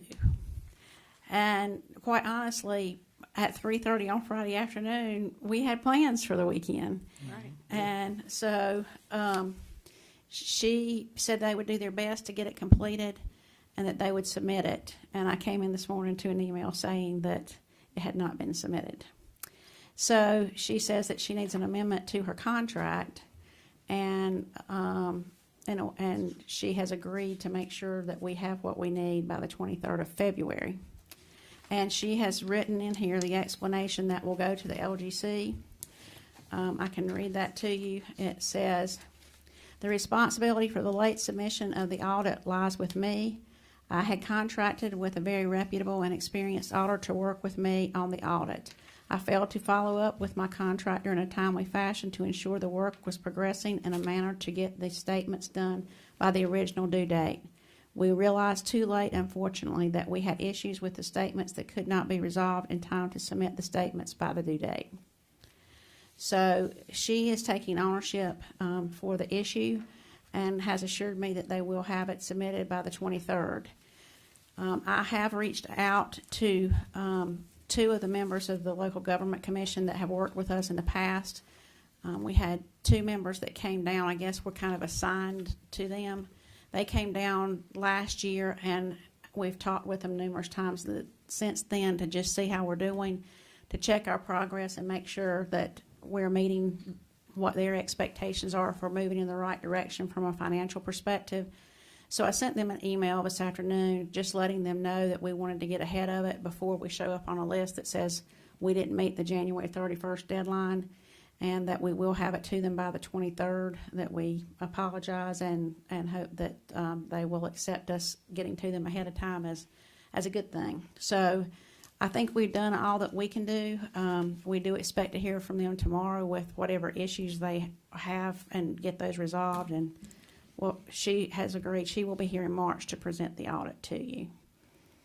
And quite honestly, at 3:30 on Friday afternoon, we had plans for the weekend. Right. And so she said they would do their best to get it completed and that they would submit it. And I came in this morning to an email saying that it had not been submitted. So she says that she needs an amendment to her contract, and she has agreed to make sure that we have what we need by the 23rd of February. And she has written in here the explanation that will go to the LGC. I can read that to you. It says, "The responsibility for the late submission of the audit lies with me. I had contracted with a very reputable and experienced auditor to work with me on the audit. I failed to follow up with my contractor in a timely fashion to ensure the work was progressing in a manner to get the statements done by the original due date. We realized too late, unfortunately, that we had issues with the statements that could not be resolved in time to submit the statements by the due date." So she is taking ownership for the issue and has assured me that they will have it submitted by the 23rd. I have reached out to two of the members of the local government commission that have worked with us in the past. We had two members that came down. I guess we're kind of assigned to them. They came down last year, and we've talked with them numerous times since then to just see how we're doing, to check our progress and make sure that we're meeting what their expectations are for moving in the right direction from a financial perspective. So I sent them an email this afternoon just letting them know that we wanted to get ahead of it before we show up on a list that says we didn't meet the January 31st deadline, and that we will have it to them by the 23rd, that we apologize and hope that they will accept us getting to them ahead of time as a good thing. So I think we've done all that we can do. We do expect to hear from them tomorrow with whatever issues they have and get those resolved. And well, she has agreed she will be here in March to present the audit to you.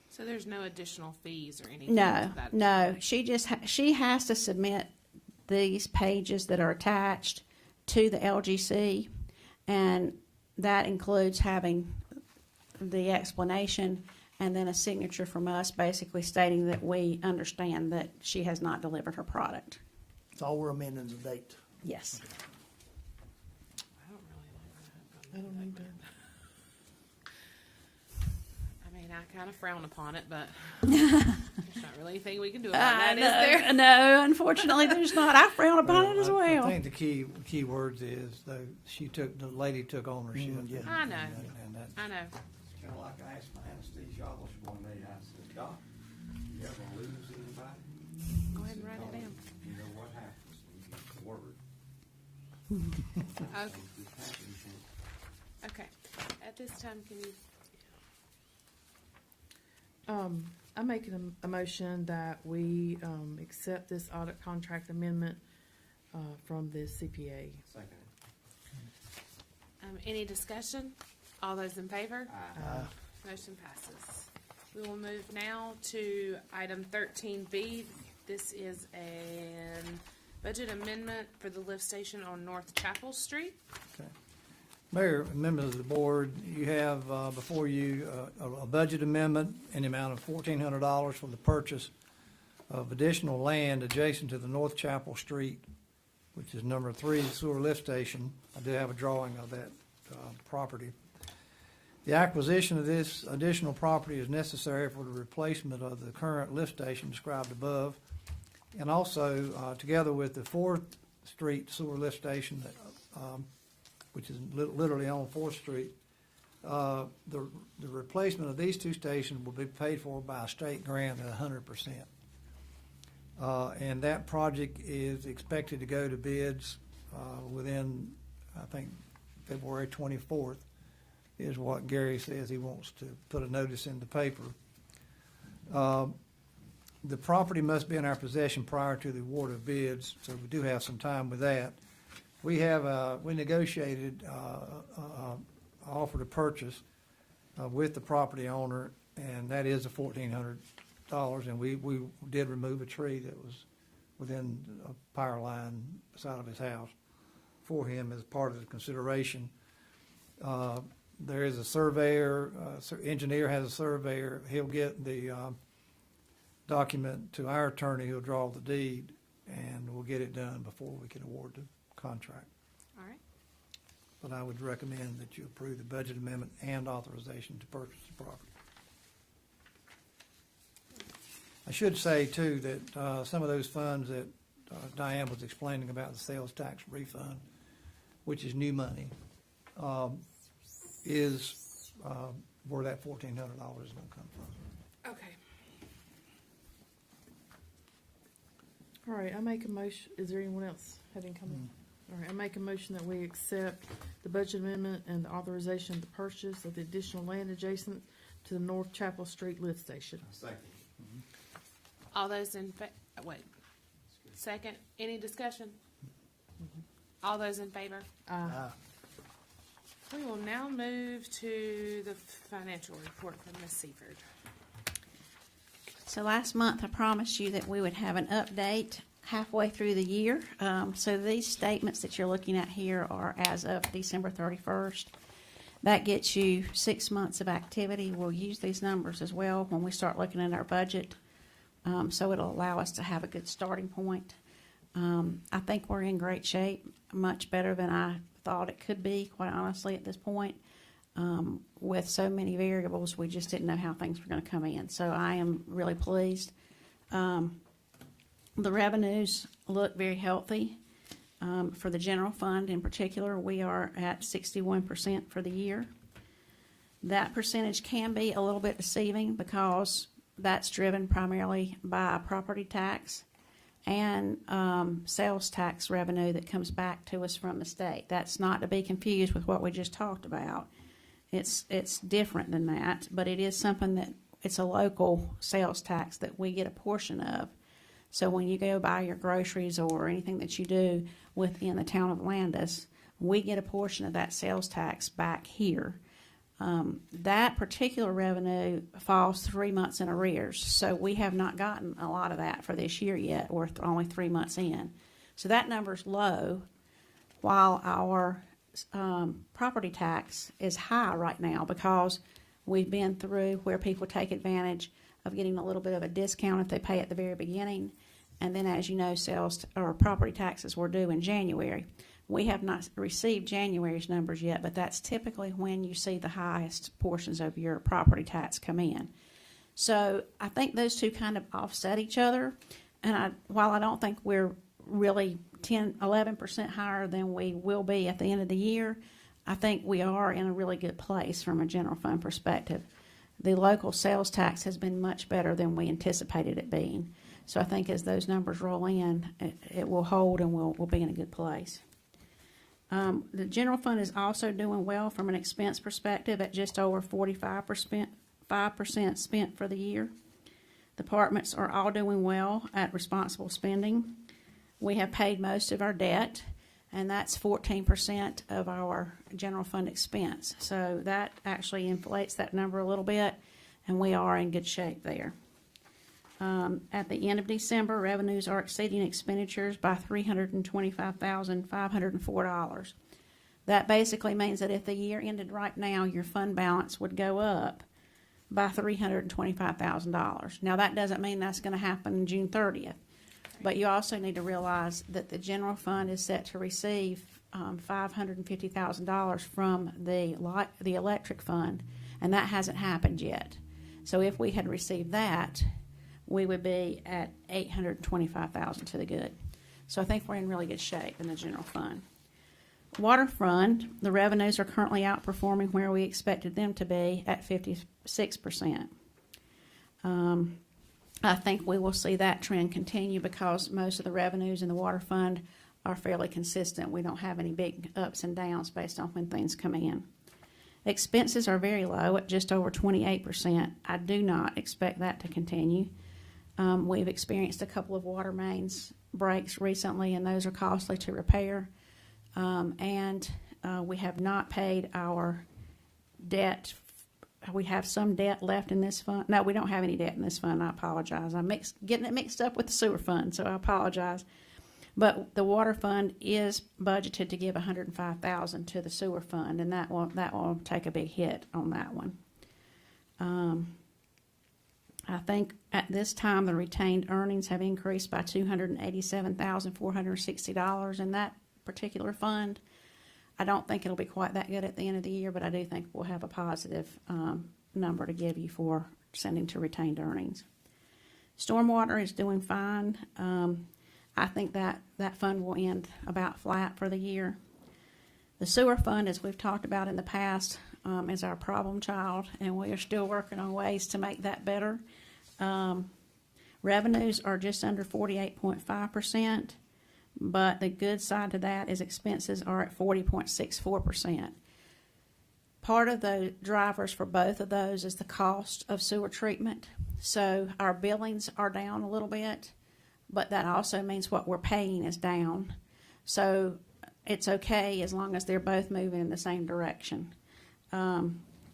So there's no additional fees or anything? No, to that? no. She has to submit these pages that are attached to the LGC, and that includes having the explanation and then a signature from us basically stating that we understand that she has not delivered her product. So all we're amending is the date. Yes. I don't really like that. I don't either. I mean, I kind of frown upon it, but there's not really anything we can do about that, is there? No, unfortunately, there's not. I frown upon it as well. I think the key words is, though, the lady took ownership. Yeah. I know. And that's, I know. It's kind of like I asked my anesthesiologist one day, I said, "Doc, you ever lose anybody?" Go ahead and write it down. You know what happens when you get the word. Okay. It happens. Okay. At this time, can you? I'm making a motion that we accept this audit contract amendment from the CPA. Second. Any discussion? All those in favor? Aye. Motion passes. We will move now to item 13B. This is a budget amendment for the lift station on North Chapel Street. Mayor, members of the board, you have before you a budget amendment in the amount of $1,400 for the purchase of additional land adjacent to the North Chapel Street, which is number 3 sewer lift station. I do have a drawing of that property. The acquisition of this additional property is necessary for the replacement of the current lift station described above, and also together with the 4th Street sewer lift station, which is literally on 4th Street, The replacement of these two stations will be paid for by a state grant at 100%. And that project is expected to go to bids within, I think, February 24th is what Gary says he wants to put a notice in the paper. The property must be in our possession prior to the award of bids, so we do have some time with that. We negotiated offer to purchase with the property owner, and that is the $1,400. And we did remove a tree that was within a power line beside of his house for him as part of the consideration. There is a surveyor, engineer has a surveyor. He'll get the document to our attorney, who'll draw the deed, and we'll get it done before we can award the contract. All right. But I would recommend that you approve the budget amendment and authorization to purchase the property. I should say, too, that some of those funds that Diane was explaining about, the sales tax refund, which is new money, is where that $1,400 is going to come from. Okay. All right, I make a motion, is there anyone else having comment? All right, I make a motion that we accept the budget amendment and the authorization to purchase of the additional land adjacent to the North Chapel Street lift station. Second. All those in wait. Second. Any discussion? All those in favor? We will now move to the financial report from Ms. Seaford. So last month, I promised you that we would have an update halfway through the year. So these statements that you're looking at here are as of December 31st. That gets you 6 months of activity. We'll use these numbers as well when we start looking at our budget. So it'll allow us to have a good starting point. I think we're in great shape, much better than I thought it could be, quite honestly, at this point. With so many variables, we just didn't know how things were going to come in. So I am really pleased. The revenues look very healthy. For the general fund in particular, we are at 61% for the year. That percentage can be a little bit deceiving because that's driven primarily by property tax and sales tax revenue that comes back to us from the state. That's not to be confused with what we just talked about. It's different than that, but it is something that it's a local sales tax that we get a portion of. So when you go buy your groceries or anything that you do within the town of Landis, we get a portion of that sales tax back here. That particular revenue falls 3 months in arrears, so we have not gotten a lot of that for this year yet. We're only 3 months in. So that number's low, while our property tax is high right now because we've been through where people take advantage of getting a little bit of a discount if they pay at the very beginning. And then, as you know, sales or property taxes were due in January. We have not received January's numbers yet, but that's typically when you see the highest portions of your property tax come in. So I think those two kind of offset each other. And while I don't think we're really 11% higher than we will be at the end of the year, I think we are in a really good place from a general fund perspective. The local sales tax has been much better than we anticipated it being. So I think as those numbers roll in, it will hold and we'll be in a good place. The general fund is also doing well from an expense perspective at just over 5% spent for the year. Departments are all doing well at responsible spending. We have paid most of our debt, and that's 14% of our general fund expense. So that actually inflates that number a little bit, and we are in good shape there. At the end of December, revenues are exceeding expenditures by $325,504. That basically means that if the year ended right now, your fund balance would go up by $325,000. Now, that doesn't mean that's going to happen June 30th, but you also need to realize that the general fund is set to receive $550,000 from the electric fund, and that hasn't happened yet. So if we had received that, we would be at $825,000 to the good. So I think we're in really good shape in the general fund. Water fund, the revenues are currently outperforming where we expected them to be at 56%. I think we will see that trend continue because most of the revenues in the water fund are fairly consistent. We don't have any big ups and downs based on when things come in. Expenses are very low at just over 28%. I do not expect that to continue. We've experienced a couple of water mains breaks recently, and those are costly to repair. We have not paid our debt. We have some debt left in this fund. No, we don't have any debt in this fund. I apologize. I'm getting it mixed up with the sewer fund, so I apologize. But the water fund is budgeted to give $105,000 to the sewer fund, and that will take a big hit on that one. I think at this time the retained earnings have increased by $287,460 in that particular fund. I don't think it'll be quite that good at the end of the year, but I do think we'll have a positive number to give you for sending to retained earnings. Stormwater is doing fine. I think that fund will end about flat for the year. The sewer fund, as we've talked about in the past, is our problem child, and we are still working on ways to make that better. Revenues are just under 48.5%. But the good side to that is expenses are at 40.64%. Part of the drivers for both of those is the cost of sewer treatment. So our billings are down a little bit, but that also means what we're paying is down. So it's okay as long as they're both moving in the same direction.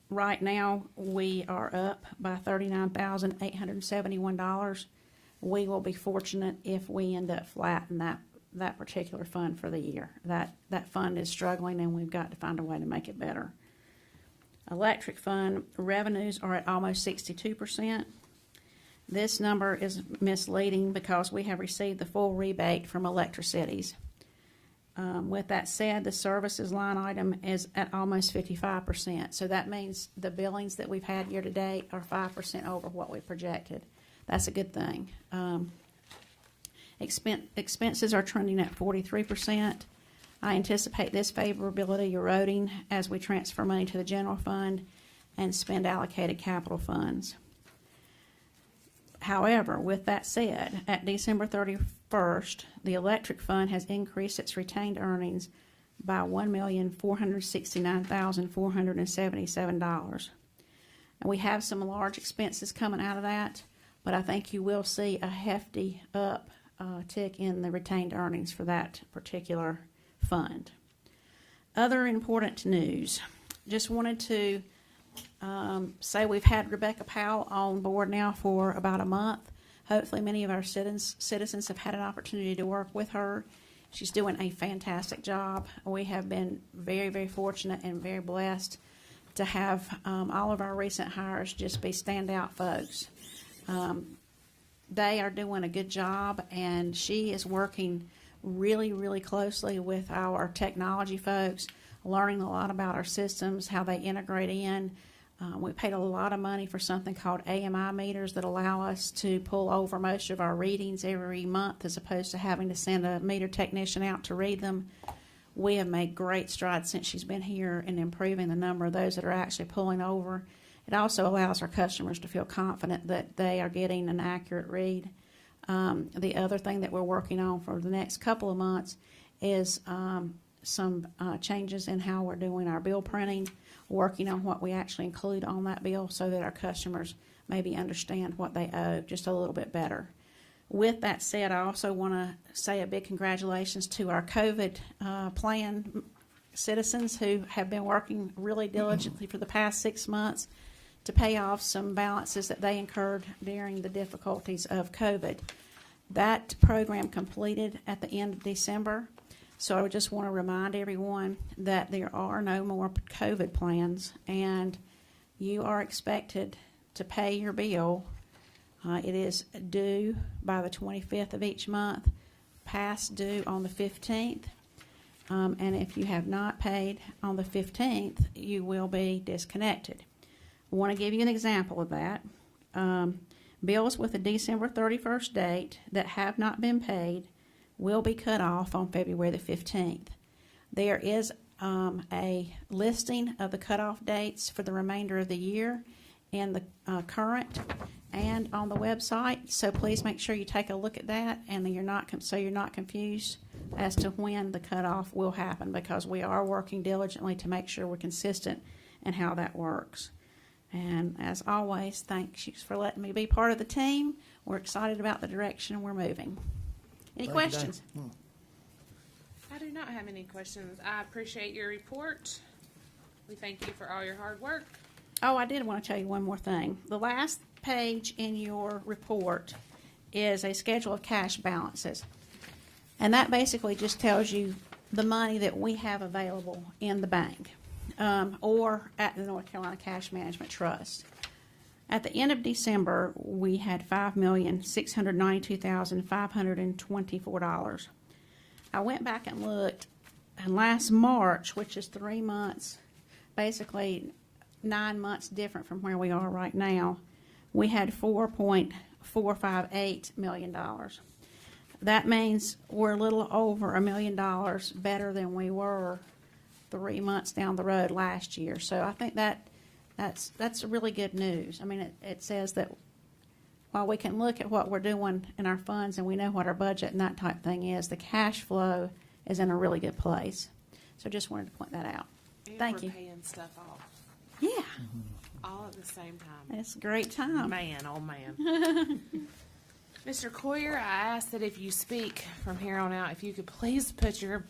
Right now, we are up by $39,871. We will be fortunate if we end up flat in that particular fund for the year. That fund is struggling, and we've got to find a way to make it better. Electric fund revenues are at almost 62%. This number is misleading because we have received the full rebate from Electricities. With that said, the services line item is at almost 55%. So that means the billings that we've had year to date are 5% over what we projected. That's a good thing. Expenses are trending at 43%. I anticipate this favorability eroding as we transfer money to the general fund and spend allocated capital funds. However, with that said, at December 31st, the electric fund has increased its retained earnings by $1,469,477. And we have some large expenses coming out of that, but I think you will see a hefty tick in the retained earnings for that particular fund. Other important news. Just wanted to say we've had Rebecca Powell on board now for about a month. Hopefully many of our citizens have had an opportunity to work with her. She's doing a fantastic job. We have been very, very fortunate and very blessed to have all of our recent hires just be standout folks. They are doing a good job, and she is working really, really closely with our technology folks, learning a lot about our systems, how they integrate in. We paid a lot of money for something called AMI meters that allow us to pull over most of our readings every month as opposed to having to send a meter technician out to read them. We have made great strides since she's been here in improving the number of those that are actually pulling over. It also allows our customers to feel confident that they are getting an accurate read. The other thing that we're working on for the next couple of months is some changes in how we're doing our bill printing, working on what we actually include on that bill so that our customers maybe understand what they owe just a little bit better. With that said, I also want to say a big congratulations to our COVID plan citizens who have been working really diligently for the past 6 months to pay off some balances that they incurred during the difficulties of COVID. That program completed at the end of December, so I just want to remind everyone that there are no more COVID plans, and you are expected to pay your bill. It is due by the 25th of each month, past due on the 15th, and if you have not paid on the 15th, you will be disconnected. I want to give you an example of that. Bills with a December 31st date that have not been paid will be cut off on February the 15th. There is a listing of the cutoff dates for the remainder of the year in the current and on the website. So please make sure you take a look at that, and you're not confused as to when the cutoff will happen, because we are working diligently to make sure we're consistent in how that works. And as always, thanks for letting me be part of the team. We're excited about the direction we're moving. Any Thank you, questions? Dan. I do not have any questions. I appreciate your report. We thank you for all your hard work. Oh, I did want to tell you one more thing. The last page in your report is a schedule of cash balances. And that basically just tells you the money that we have available in the bank or at the North Carolina Cash Management Trust. At the end of December, we had $5,692,524. I went back and looked, and last March, which is 3 months, basically 9 months different from where we are right now, we had $4.458 million. That means we're a little over $1 million better than we were 3 months down the road last year. So I think that's really good news. I mean, it says that while we can look at what we're doing in our funds and we know what our budget and that type thing is, the cash flow is in a really good place. So just wanted to point that out. And Thank we're you. paying stuff off Yeah, all at the same time. it's a great time. Man, oh man. Mr. Coyer, I ask that if you speak from here on out, if you could please put your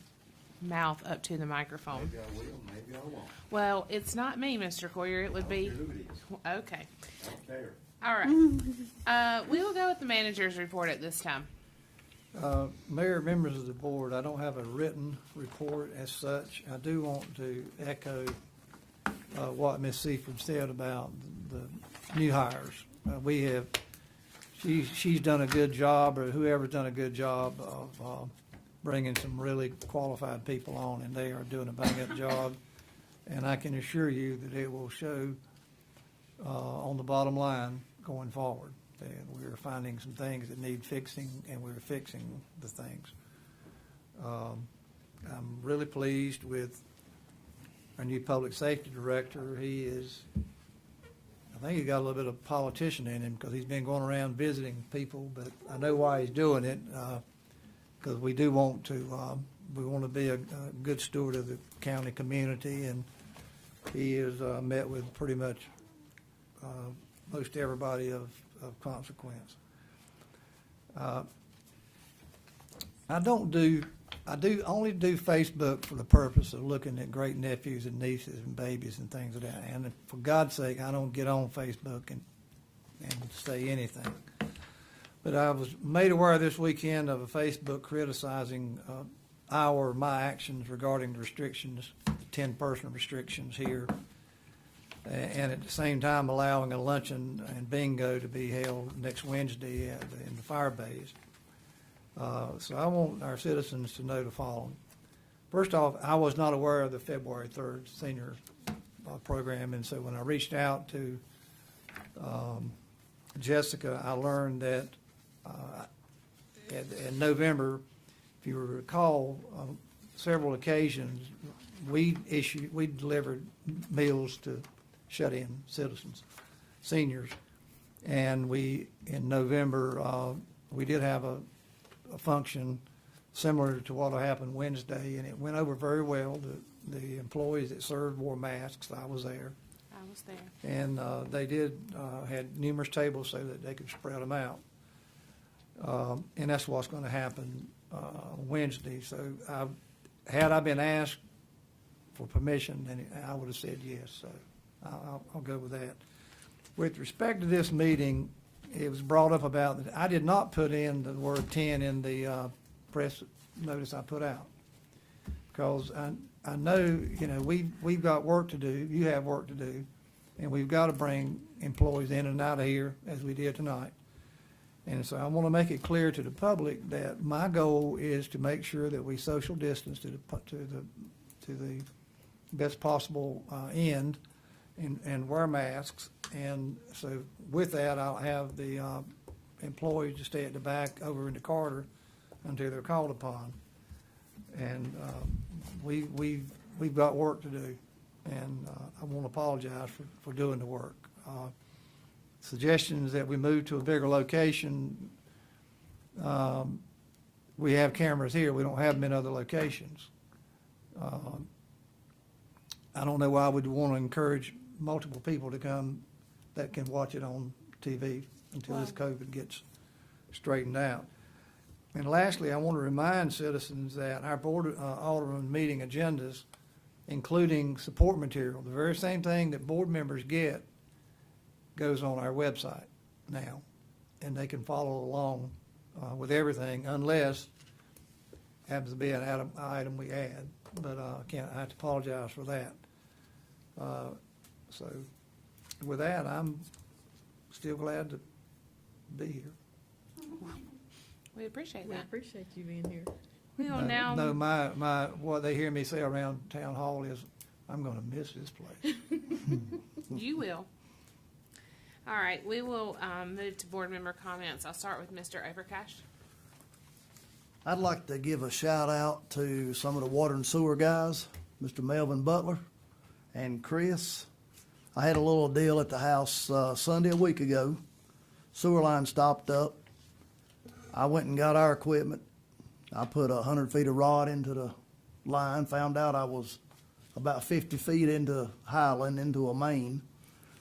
mouth up to the microphone. Maybe I will, maybe I won't. Well, it's not me, Mr. Coyer. It would be. I don't care who it is. Okay. I don't care. All right. We will go with the manager's report at this time. Mayor, members of the board, I don't have a written report as such. I do want to echo what Ms. Seaford said about the new hires. She's done a good job, or whoever's done a good job of bringing some really qualified people on, and they are doing a bang-up job. And I can assure you that it will show on the bottom line going forward. And we're finding some things that need fixing, and we're fixing the things. I'm really pleased with our new public safety director. I think he's got a little bit of politician in him, because he's been going around visiting people, but I know why he's doing it, because we do want to, be a good steward of the county community, and he has met with pretty much most everybody of consequence. I do only do Facebook for the purpose of looking at great nephews and nieces and babies and things of that. And for God's sake, I don't get on Facebook and say anything. But I was made aware this weekend of a Facebook criticizing my actions regarding the restrictions, 10-person restrictions here, and at the same time allowing a luncheon and bingo to be held next Wednesday in the fire bays. So I want our citizens to know the following. First off, I was not aware of the February 3rd senior program, and so when I reached out to Jessica, I learned that in November, if you recall, several occasions, we delivered meals to shut-in citizens, seniors, and in November, we did have a function similar to what happened Wednesday, and it went over very well. The employees that served wore masks. I was there. I was there. And they had numerous tables so that they could spread them out. And that's what's going to happen Wednesday. So had I been asked for permission, then I would have said yes. So I'll go with that. With respect to this meeting, it was brought up about that I did not put in the word 10 in the press notice I put out, because I know, we've got work to do. You have work to do, and we've got to bring employees in and out of here as we did tonight. And so I want to make it clear to the public that my goal is to make sure that we social distance to the best possible end and wear masks. And so with that, I'll have the employees to stay at the back over in the corridor until they're called upon. And we've got work to do, and I want to apologize for doing the work. Suggestions that we move to a bigger location. We have cameras here. We don't have them in other locations. I don't know why we'd want to encourage multiple people to come that can watch it on TV until this COVID gets straightened out. And lastly, I want to remind citizens that our board alderman meeting agendas, including support material, the very same thing that board members get, goes on our website now, and they can follow along with everything, unless happens to be an item we add. But I have to apologize for that. So with that, I'm still glad to be here. We appreciate We that. appreciate you being here. We will now. No, my what they hear me say around town hall is, I'm going to miss this place. You will. All right, we will move to board member comments. I'll start with Mr. Overcash. I'd like to give a shout out to some of the water and sewer guys, Mr. Melvin Butler and Chris. I had a little deal at the house Sunday a week ago. Sewer line stopped up. I went and got our equipment. I put 100 feet of rod into the line, found out I was about 50 feet into Highland, into a main.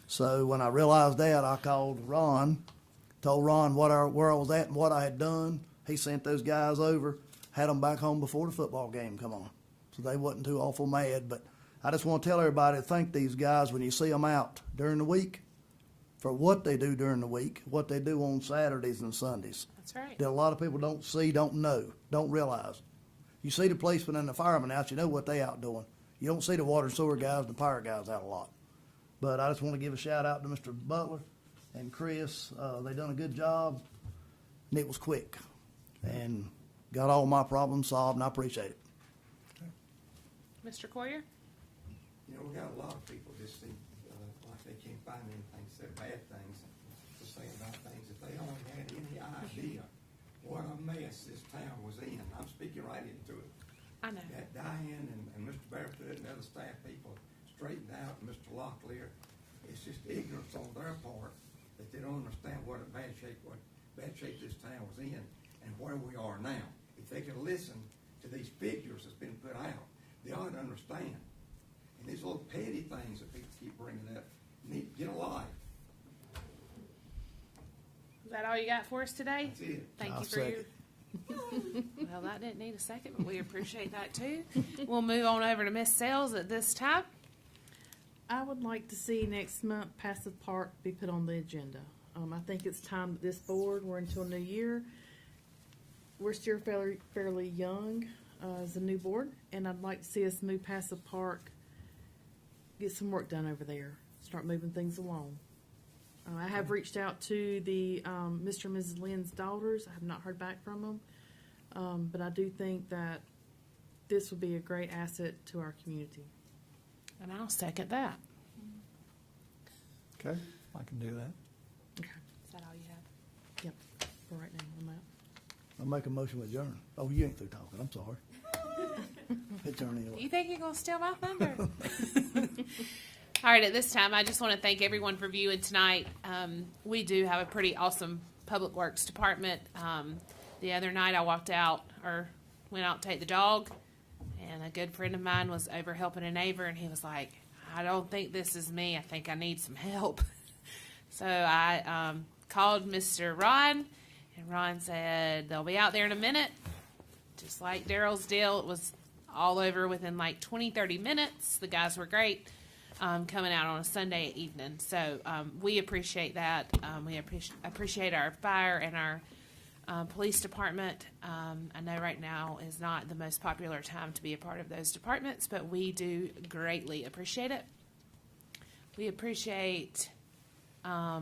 So when I realized that, I called Ron, told Ron where I was at and what I had done. He sent those guys over, had them back home before the football game come on. So they wasn't too awful mad. But I just want to tell everybody to thank these guys when you see them out during the week for what they do during the week, what they do on Saturdays and Sundays. That's right. That a lot of people don't see, don't know, don't realize. You see the policemen and the firemen out, you know what they out doing. You don't see the water and sewer guys and the fire guys out a lot. But I just want to give a shout out to Mr. Butler and Chris. They done a good job, and it was quick. And got all my problems solved, and I appreciate it. Mr. Coyer? You know, we got a lot of people just seem like they can't find anything except bad things to say about things. If they only had any idea what a mess this town was in, I'm speaking right into it. I know. That Diane and Mr. Barefoot and other staff people straightened out, and Mr. Locklear, it's just ignorance on their part that they don't understand what bad shape this town was in and where we are now. If they could listen to these figures that's been put out, they ought to understand. And these little petty things that people keep bringing up, need to get a life. Is that all you got for us today? That's it. Thank I'll you for your. Well, that didn't need a second, but we appreciate that too. We'll move on over to Miss Sales at this time. I would like to see next month Passive Park be put on the agenda. I think it's time that this board, we're into a new year. We're still fairly young as a new board, and I'd like to see us move Passive Park, get some work done over there, start moving things along. I have reached out to the Mr. and Mrs. Lynn's daughters. I have not heard back from them, but I do think that this would be a great asset to our community. And I'll second that. Okay, I can do that. Okay. Is that all you have? Yep. For right now, I'm out. I'll make a motion with adjourn. Oh, you ain't through talking. I'm sorry. Adjourn anyway. You think you're going to steal my thunder? All right, at this time, I just want to thank everyone for viewing tonight. We do have a pretty awesome public works department. The other night I went out to take the dog, and a good friend of mine was over helping a neighbor, and he was like, I don't think this is me. I think I need some help. So I called Mr. Ron, and Ron said, they'll be out there in a minute. Just like Daryl's deal, it was all over within like 20, 30 minutes. The guys were great. Coming out on a Sunday evening. So we appreciate that. We appreciate our fire and our police department. I know right now is not the most popular time to be a part of those departments, but we do greatly appreciate it. We appreciate our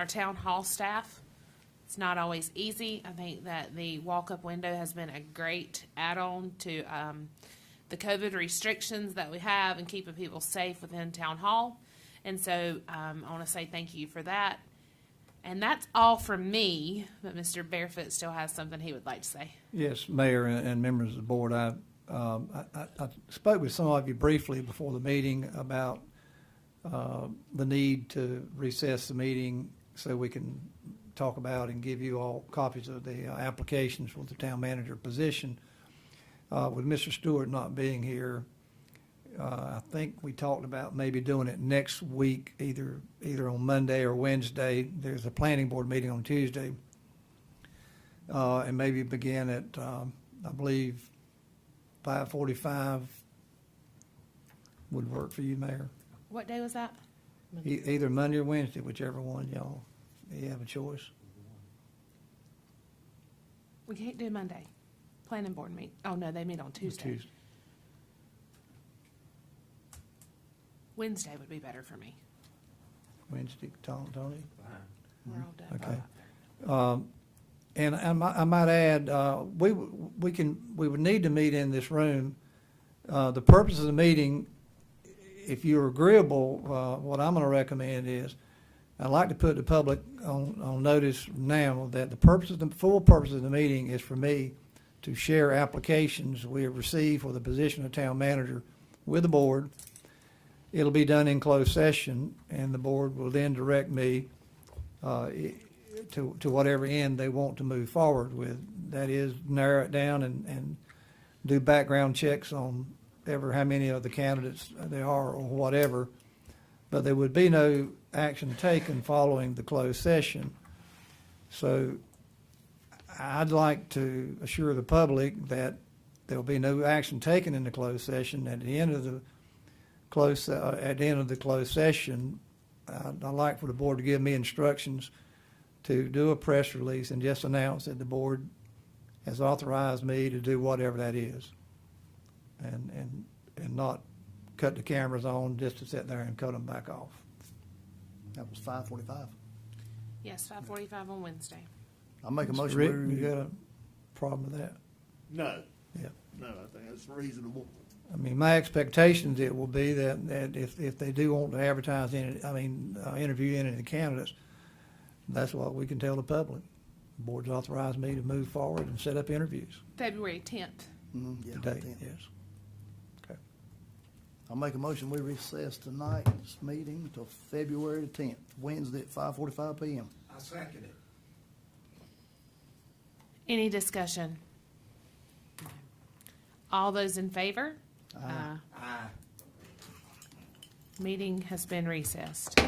town hall staff. It's not always easy. I think that the walk-up window has been a great add-on to the COVID restrictions that we have and keeping people safe within town hall. And so I want to say thank you for that. And that's all from me, but Mr. Barefoot still has something he would like to say. Yes, Mayor and members of the board, I I spoke with some of you briefly before the meeting about the need to recess the meeting so we can talk about and give you all copies of the applications for the town manager position. With Mr. Stewart not being here, I think we talked about maybe doing it next week, either on Monday or Wednesday. There's a planning board meeting on Tuesday. And maybe begin at, I believe, 5:45 would work for you, Mayor. What day was that? Either Monday or Wednesday, whichever one y'all, you have a choice. We can't do Monday. Planning board meet. Oh, no, they meet on Tuesday. Wednesday would be better for me. Wednesday, Tony? We're all done. Okay. And I might add, we would need to meet in this room. The purpose of the meeting, if you're agreeable, what I'm going to recommend is, I'd like to put the public on notice now that the full purpose of the meeting is for me to share applications we have received for the position of town manager with the board. It'll be done in closed session, and the board will then direct me to whatever end they want to move forward with. That is, narrow it down and do background checks on how many of the candidates there are or whatever. But there would be no action taken following the closed session. So I'd like to assure the public that there will be no action taken in the closed session. At the end of the closed session, I'd like for the board to give me instructions to do a press release and just announce that the board has authorized me to do whatever that is, and not cut the cameras on just to sit there and cut them back off. That was 5:45. Yes, 5:45 on Wednesday. I'll make a Mr. motion. Rick, you got a problem with that? No, Yeah. no, I think that's reasonable. I mean, my expectations it will be that if they do want to advertise interview any of the candidates, that's what we can tell the public. The board's authorized me to move forward and set up interviews February 10th. Yeah, today, 10. yes. Okay. I'll make a motion, we recess tonight's meeting until February the 10th, Wednesday at 5:45 PM. I second it. Any discussion? All those in favor? Aye. Aye. Meeting has been recessed.